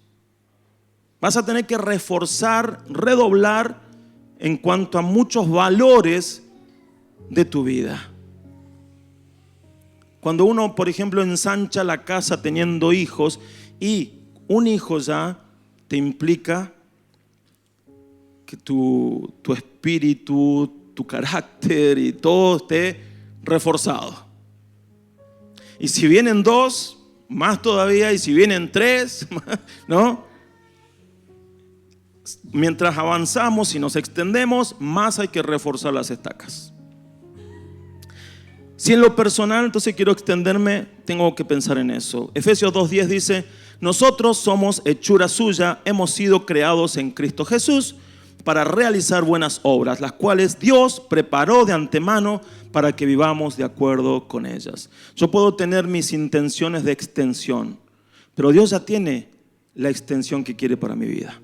Vas a tener que reforzar, redoblar en cuanto a muchos valores de tu vida. Cuando uno, por ejemplo, ensancha la casa teniendo hijos, y un hijo ya te implica que tu espíritu, tu carácter y todo esté reforzado. Y si vienen dos, más todavía, y si vienen tres, ¿no? Mientras avanzamos y nos extendemos, más hay que reforzar las estacas. Si en lo personal, entonces quiero extenderme, tengo que pensar en eso. Efesios 2:10 dice: nosotros somos hechura suya, hemos sido creados en Cristo Jesús para realizar buenas obras, las cuales Dios preparó de antemano para que vivamos de acuerdo con ellas. Yo puedo tener mis intenciones de extensión, pero Dios ya tiene la extensión que quiere para mi vida.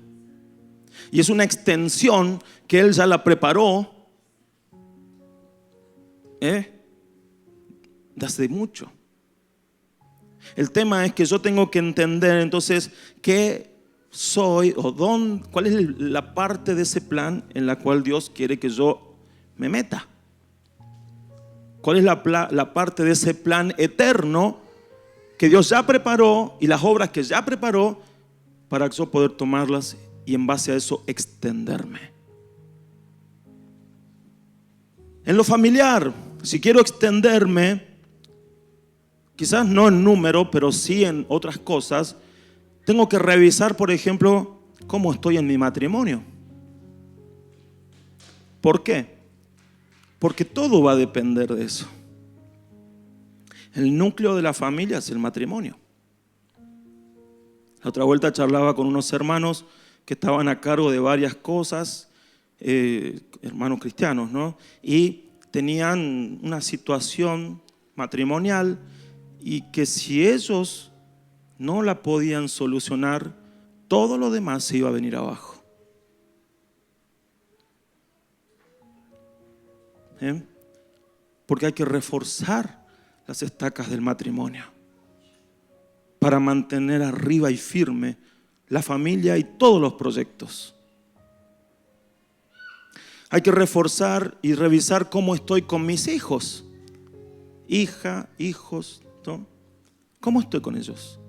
Y es una extensión que Él ya la preparó de hace mucho. El tema es que yo tengo que entender entonces qué soy o cuál es la parte de ese plan en la cual Dios quiere que yo me meta. ¿Cuál es la parte de ese plan eterno que Dios ya preparó y las obras que ya preparó para yo poder tomarlas y en base a eso extenderme? En lo familiar, si quiero extenderme, quizás no en número, pero sí en otras cosas, tengo que revisar, por ejemplo, cómo estoy en mi matrimonio. ¿Por qué? Porque todo va a depender de eso. El núcleo de la familia es el matrimonio. La otra vuelta charlaba con unos hermanos que estaban a cargo de varias cosas, hermanos cristianos, ¿no? Y tenían una situación matrimonial y que si ellos no la podían solucionar, todo lo demás se iba a venir abajo. Porque hay que reforzar las estacas del matrimonio para mantener arriba y firme la familia y todos los proyectos. Hay que reforzar y revisar cómo estoy con mis hijos, hijos, ¿no? ¿Cómo estoy con ellos?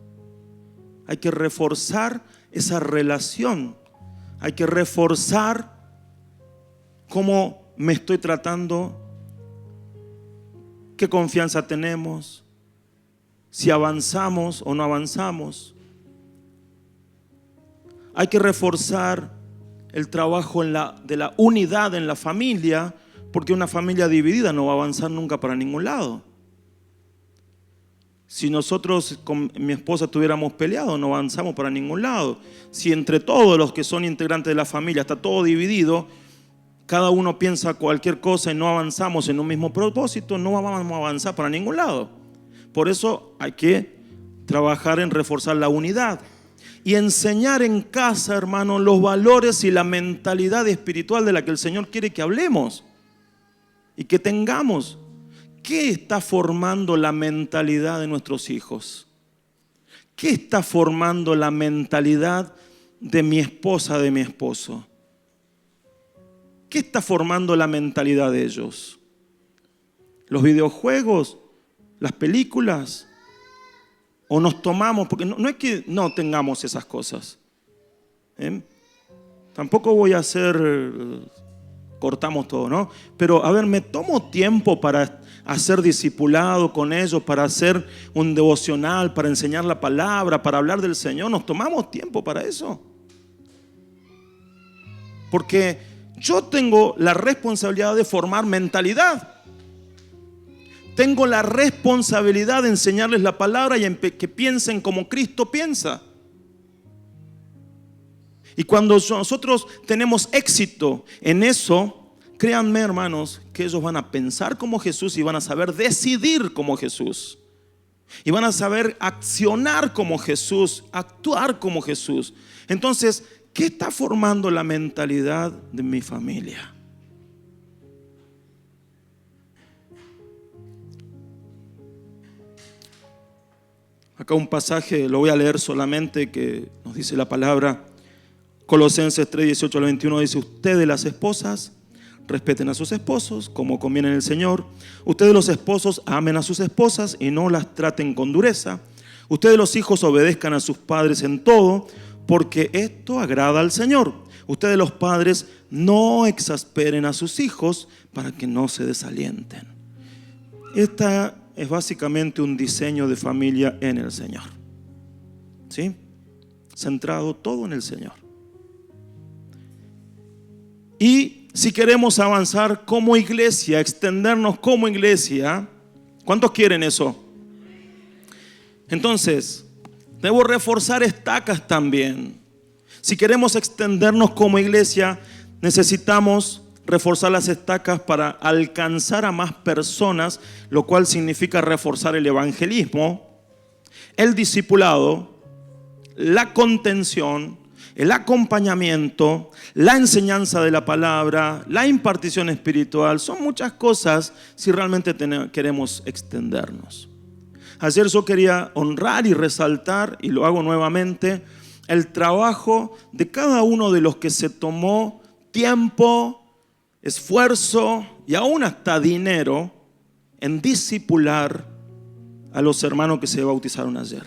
Hay que reforzar esa relación. Hay que reforzar cómo me estoy tratando, qué confianza tenemos, si avanzamos o no avanzamos. Hay que reforzar el trabajo de la unidad en la familia, porque una familia dividida no va a avanzar nunca para ningún lado. Si nosotros con mi esposa estuviéramos peleados, no avanzamos para ningún lado. Si entre todos los que son integrantes de la familia está todo dividido, cada uno piensa cualquier cosa y no avanzamos en un mismo propósito, no vamos a avanzar para ningún lado. Por eso hay que trabajar en reforzar la unidad y enseñar en casa, hermano, los valores y la mentalidad espiritual de la que el Señor quiere que hablemos y que tengamos. ¿Qué está formando la mentalidad de nuestros hijos? ¿Qué está formando la mentalidad de mi esposa, de mi esposo? ¿Qué está formando la mentalidad de ellos? ¿Los videojuegos? ¿Las películas? ¿O nos tomamos? Porque no es que no tengamos esas cosas. Tampoco voy a hacer, cortamos todo, ¿no? Pero a ver, me tomo tiempo para hacer discipulado con ellos, para hacer un devocional, para enseñar la palabra, para hablar del Señor. ¿Nos tomamos tiempo para eso? Porque yo tengo la responsabilidad de formar mentalidad. Tengo la responsabilidad de enseñarles la palabra y que piensen como Cristo piensa. Y cuando nosotros tenemos éxito en eso, créanme, hermanos, que ellos van a pensar como Jesús y van a saber decidir como Jesús. Y van a saber accionar como Jesús, actuar como Jesús. Entonces, ¿qué está formando la mentalidad de mi familia? Acá un pasaje, lo voy a leer solamente, que nos dice la palabra. Colosenses 3:18 al 21 dice: ustedes las esposas respeten a sus esposos como conviene en el Señor. Ustedes los esposos amen a sus esposas y no las traten con dureza. Ustedes los hijos obedezcan a sus padres en todo, porque esto agrada al Señor. Ustedes los padres no exasperen a sus hijos para que no se desalienten. Esta es básicamente un diseño de familia en el Señor. ¿Sí? Centrado todo en el Señor. Y si queremos avanzar como iglesia, extendernos como iglesia, ¿Cuántos quieren eso? Entonces, debo reforzar estacas también. Si queremos extendernos como iglesia, necesitamos reforzar las estacas para alcanzar a más personas, lo cual significa reforzar el evangelismo, el discipulado, la contención, el acompañamiento, la enseñanza de la palabra, la impartición espiritual. Son muchas cosas si realmente queremos extendernos. Ayer yo quería honrar y resaltar, y lo hago nuevamente, el trabajo de cada uno de los que se tomó tiempo, esfuerzo y aún hasta dinero en discipular a los hermanos que se bautizaron ayer.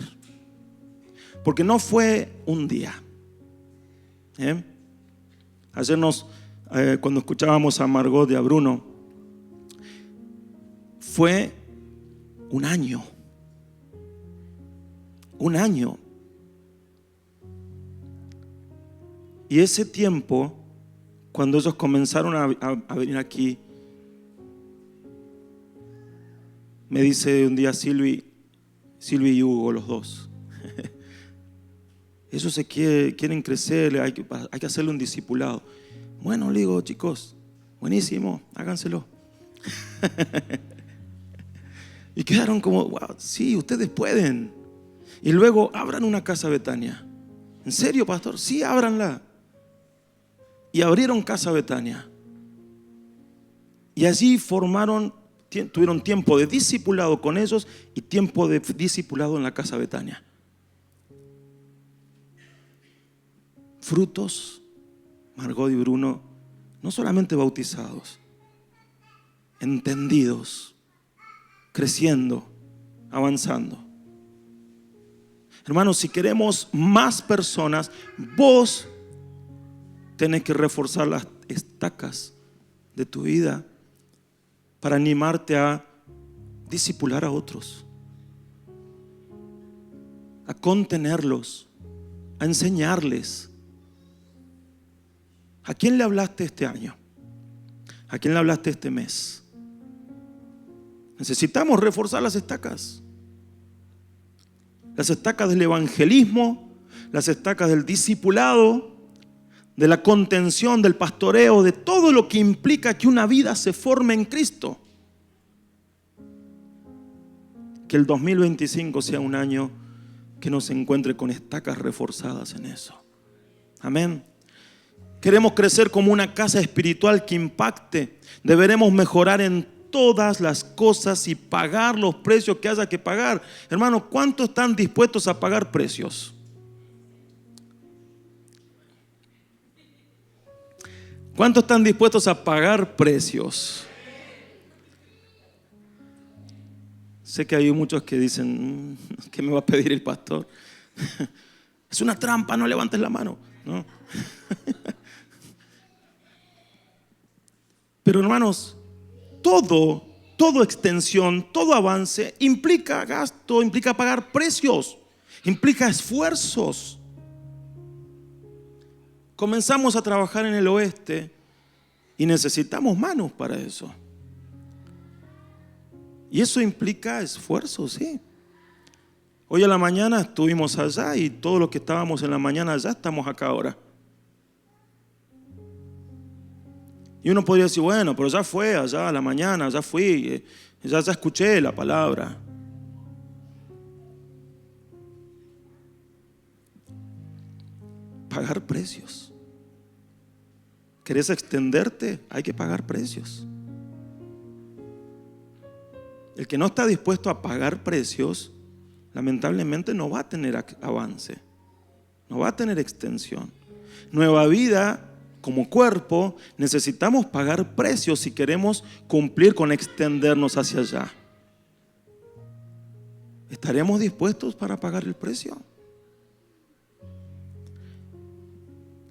Porque no fue un día. Ayer cuando escuchábamos a Margot y a Bruno, fue un año. Un año. Y ese tiempo, cuando ellos comenzaron a venir aquí, me dice un día Silvi y Hugo, los dos, ellos quieren crecer, hay que hacerle un discipulado. Bueno, le digo, chicos, buenísimo, háganselo. Y quedaron como, wow, sí, ustedes pueden. Y luego abran una casa Betania. ¿En serio, pastor? Sí, ábranla. Y abrieron Casa Betania. Y allí tuvieron tiempo de discipulado con ellos y tiempo de discipulado en la Casa Betania. Frutos, Margot y Bruno, no solamente bautizados, entendidos, creciendo, avanzando. Hermanos, si queremos más personas, vos tenés que reforzar las estacas de tu vida para animarte a discipular a otros, a contenerlos, a enseñarles. ¿A quién le hablaste este año? ¿A quién le hablaste este mes? Necesitamos reforzar las estacas. Las estacas del evangelismo, las estacas del discipulado, de la contención, del pastoreo, de todo lo que implica que una vida se forme en Cristo. Que el 2025 sea un año que nos encuentre con estacas reforzadas en eso. Amén. Queremos crecer como una casa espiritual que impacte. Deberemos mejorar en todas las cosas y pagar los precios que haya que pagar. Hermanos, ¿cuántos están dispuestos a pagar precios? ¿Cuántos están dispuestos a pagar precios? Sé que hay muchos que dicen, ¿qué me va a pedir el pastor? Es una trampa, no levantes la mano, ¿no? Pero hermanos, todo extensión, todo avance implica gasto, implica pagar precios, implica esfuerzos. Comenzamos a trabajar en el oeste y necesitamos manos para eso. Y eso implica esfuerzo, sí. Hoy a la mañana estuvimos allá y todos los que estábamos en la mañana allá estamos acá ahora. Y uno podría decir, bueno, pero ya fue allá a la mañana, ya fui, ya escuché la palabra. Pagar precios. ¿Querés extenderte? Hay que pagar precios. El que no está dispuesto a pagar precios, lamentablemente no va a tener avance, no va a tener extensión. Nueva Vida, como cuerpo, necesitamos pagar precios si queremos cumplir con extendernos hacia allá. ¿Estaremos dispuestos para pagar el precio?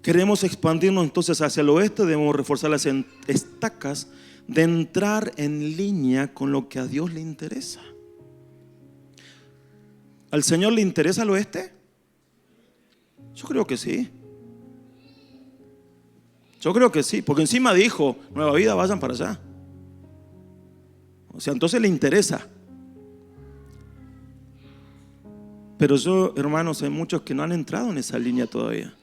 Queremos expandirnos entonces hacia el oeste, debemos reforzar las estacas de entrar en línea con lo que a Dios le interesa. ¿Al Señor le interesa el oeste? Yo creo que sí. Yo creo que sí, porque encima dijo, Nueva Vida, vayan para allá. O sea, entonces le interesa. Pero yo, hermanos, hay muchos que no han entrado en esa línea todavía.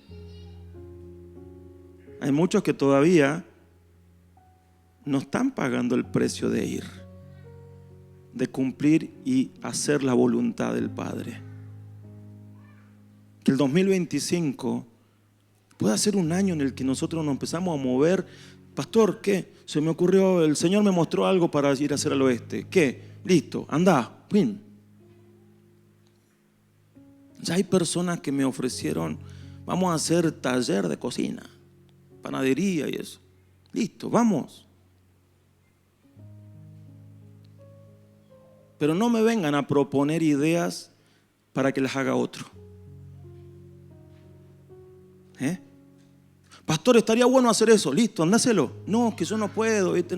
Hay muchos que todavía no están pagando el precio de ir, de cumplir y hacer la voluntad del Padre. Que el 2025 pueda ser un año en el que nosotros nos empezamos a mover. Pastor, ¿qué? Se me ocurrió, el Señor me mostró algo para ir a hacer al oeste. ¿Qué? Listo, anda, pin. Ya hay personas que me ofrecieron, vamos a hacer taller de cocina, panadería y eso. Listo, vamos. Pero no me vengan a proponer ideas para que las haga otro. Pastor, estaría bueno hacer eso. Listo, andáselo. No, que yo no puedo. ¿Viste?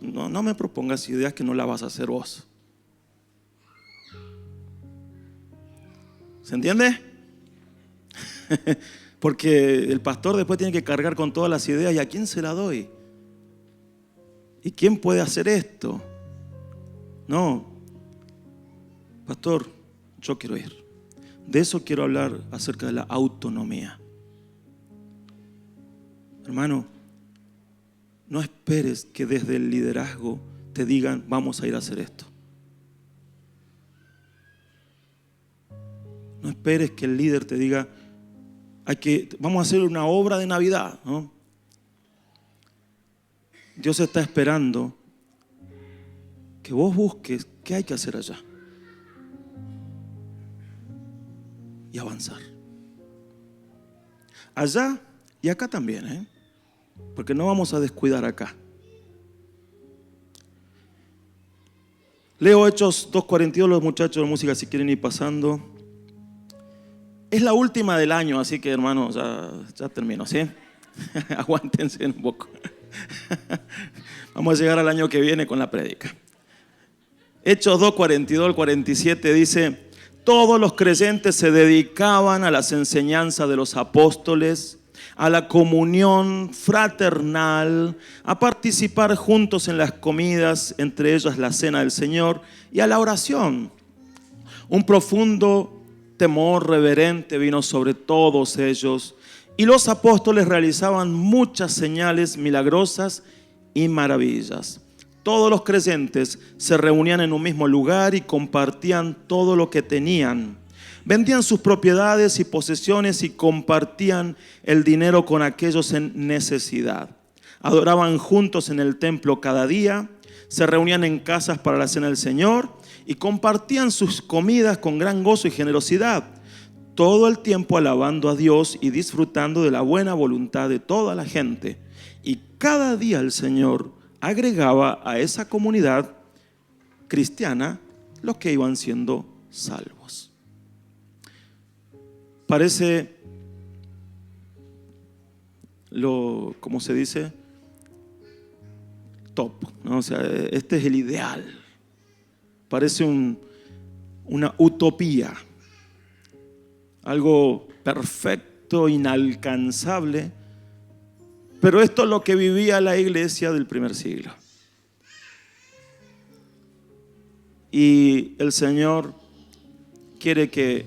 No me propongas ideas que no las vas a hacer vos. ¿Se entiende? Porque el pastor después tiene que cargar con todas las ideas. ¿Y a quién se la doy? ¿Y quién puede hacer esto? No. Pastor, yo quiero ir. De eso quiero hablar, acerca de la autonomía. Hermano, no esperes que desde el liderazgo te digan, vamos a ir a hacer esto. No esperes que el líder te diga, vamos a hacer una obra de Navidad, ¿no? Dios está esperando que vos busques qué hay que hacer allá y avanzar. Allá y acá también, porque no vamos a descuidar acá. Leo Hechos 2:42, los muchachos de música si quieren ir pasando. Es la última del año, así que hermanos, ya termino, ¿sí? Aguántense un poco. Vamos a llegar al año que viene con la prédica. Hechos 2:42 al 47 dice: todos los creyentes se dedicaban a las enseñanzas de los apóstoles, a la comunión fraternal, a participar juntos en las comidas, entre ellas la cena del Señor, y a la oración. Un profundo temor reverente vino sobre todos ellos, y los apóstoles realizaban muchas señales milagrosas y maravillas. Todos los creyentes se reunían en un mismo lugar y compartían todo lo que tenían. Vendían sus propiedades y posesiones y compartían el dinero con aquellos en necesidad. Adoraban juntos en el templo cada día, se reunían en casas para la cena del Señor y compartían sus comidas con gran gozo y generosidad, todo el tiempo alabando a Dios y disfrutando de la buena voluntad de toda la gente. Y cada día el Señor agregaba a esa comunidad cristiana los que iban siendo salvos. Parece ¿cómo se dice? Top, ¿no? O sea, este es el ideal. Parece una utopía, algo perfecto, inalcanzable. Pero esto es lo que vivía la iglesia del primer siglo. Y el Señor quiere que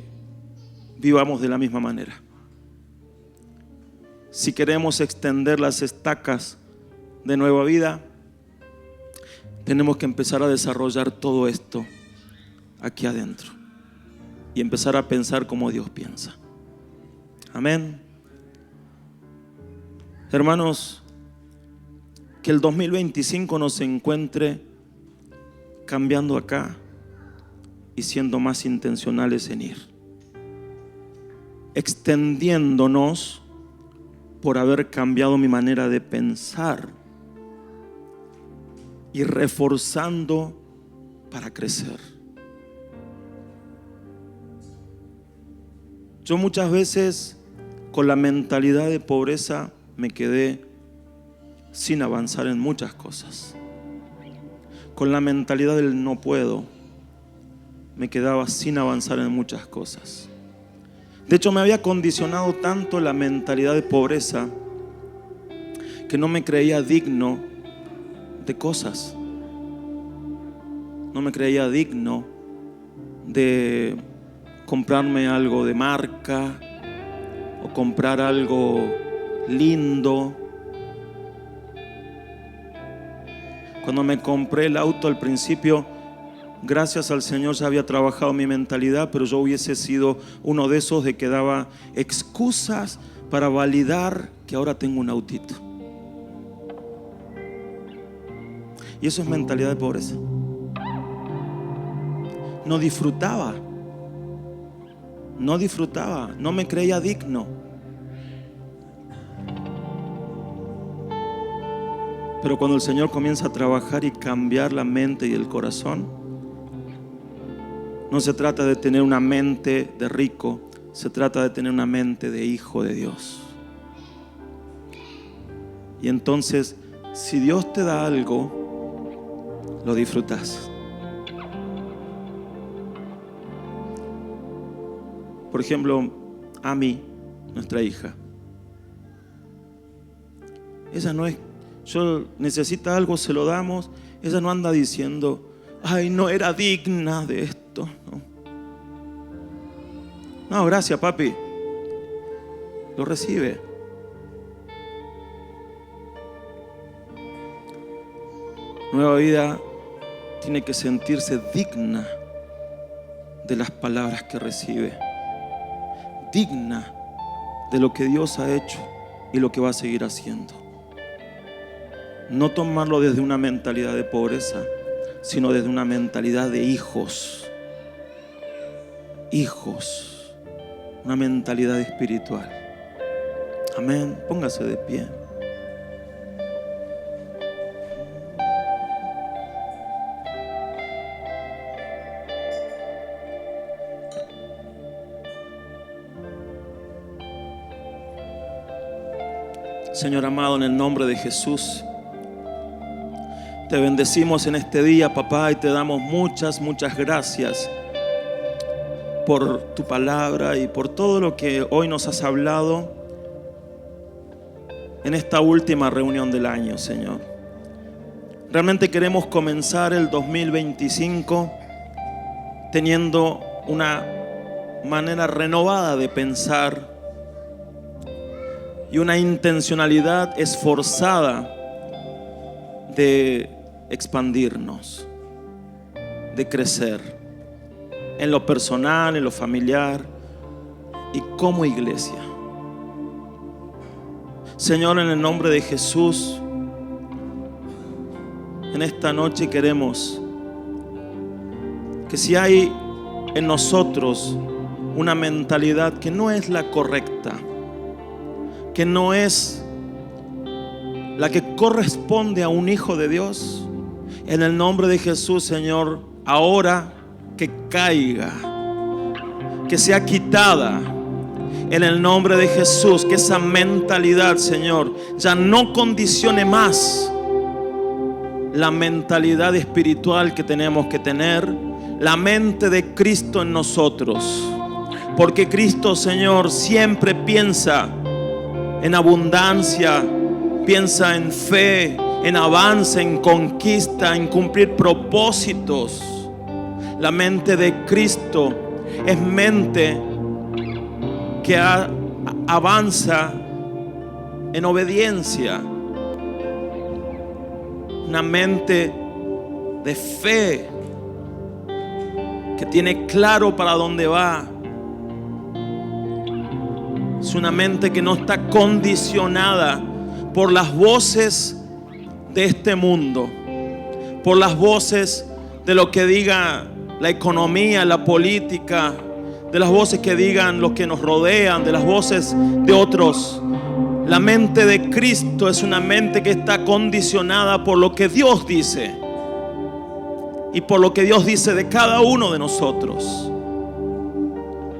vivamos de la misma manera. Si queremos extender las estacas de Nueva Vida, tenemos que empezar a desarrollar todo esto aquí adentro y empezar a pensar como Dios piensa. Amén. Hermanos, que el 2025 nos encuentre cambiando acá y siendo más intencionales en ir, extendiéndonos por haber cambiado mi manera de pensar y reforzando para crecer. Yo muchas veces con la mentalidad de pobreza me quedé sin avanzar en muchas cosas. Con la mentalidad del no puedo, me quedaba sin avanzar en muchas cosas. De hecho, me había condicionado tanto la mentalidad de pobreza que no me creía digno de cosas. No me creía digno de comprarme algo de marca o comprar algo lindo. Cuando me compré el auto al principio, gracias al Señor ya había trabajado mi mentalidad, pero yo hubiese sido uno de esos de que daba excusas para validar que ahora tengo un autito. Y eso es mentalidad de pobreza. No disfrutaba, no me creía digno. Pero cuando el Señor comienza a trabajar y cambiar la mente y el corazón, no se trata de tener una mente de rico, se trata de tener una mente de hijo de Dios. Y entonces, si Dios te da algo, lo disfrutas. Por ejemplo, Ami, nuestra hija. Ella no es, yo necesita algo, se lo damos. Ella no anda diciendo, ay, no era digna de esto. No, gracias, papi. Lo recibe. Nueva Vida tiene que sentirse digna de las palabras que recibe, digna de lo que Dios ha hecho y lo que va a seguir haciendo. No tomarlo desde una mentalidad de pobreza, sino desde una mentalidad de hijos. Hijos, una mentalidad espiritual. Amén. Póngase de pie. Señor amado, en el nombre de Jesús, te bendecimos en este día, papá, y te damos muchas gracias por tu palabra y por todo lo que hoy nos has hablado en esta última reunión del año, Señor. Realmente queremos comenzar el 2025 teniendo una manera renovada de pensar y una intencionalidad esforzada de expandirnos, de crecer en lo personal, en lo familiar y como iglesia. Señor, en el nombre de Jesús, en esta noche queremos que si hay en nosotros una mentalidad que no es la correcta, que no es la que corresponde a un hijo de Dios, en el nombre de Jesús, Señor, ahora que caiga, que sea quitada en el nombre de Jesús, que esa mentalidad, Señor, ya no condicione más la mentalidad espiritual que tenemos que tener, la mente de Cristo en nosotros, porque Cristo, Señor, siempre piensa en abundancia, piensa en fe, en avance, en conquista, en cumplir propósitos. La mente de Cristo es mente que avanza en obediencia. Una mente de fe que tiene claro para dónde va. Es una mente que no está condicionada por las voces de este mundo, por las voces de lo que diga la economía, la política, de las voces que digan los que nos rodean, de las voces de otros. La mente de Cristo es una mente que está condicionada por lo que Dios dice y por lo que Dios dice de cada uno de nosotros.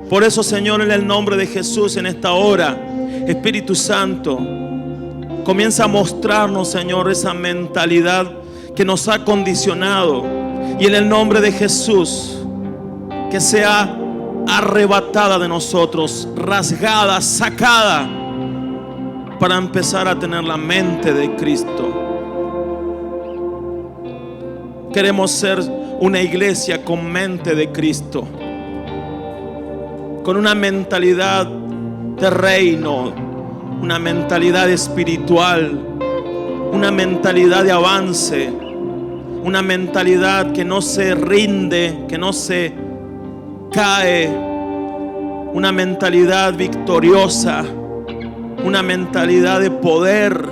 Por eso, Señor, en el nombre de Jesús, en esta hora, Espíritu Santo, comienza a mostrarnos, Señor, esa mentalidad que nos ha condicionado. Y en el nombre de Jesús, que sea arrebatada de nosotros, rasgada, sacada, para empezar a tener la mente de Cristo. Queremos ser una iglesia con mente de Cristo. con una mentalidad de reino, una mentalidad espiritual, una mentalidad de avance, una mentalidad que no se rinde, que no se cae, una mentalidad victoriosa, una mentalidad de poder,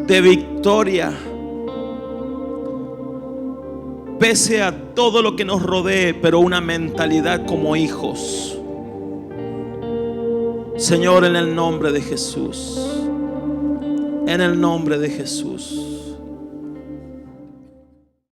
de victoria. Pese a todo lo que nos rodee, pero una mentalidad como hijos. Señor, en el nombre de Jesús, en el nombre de Jesús.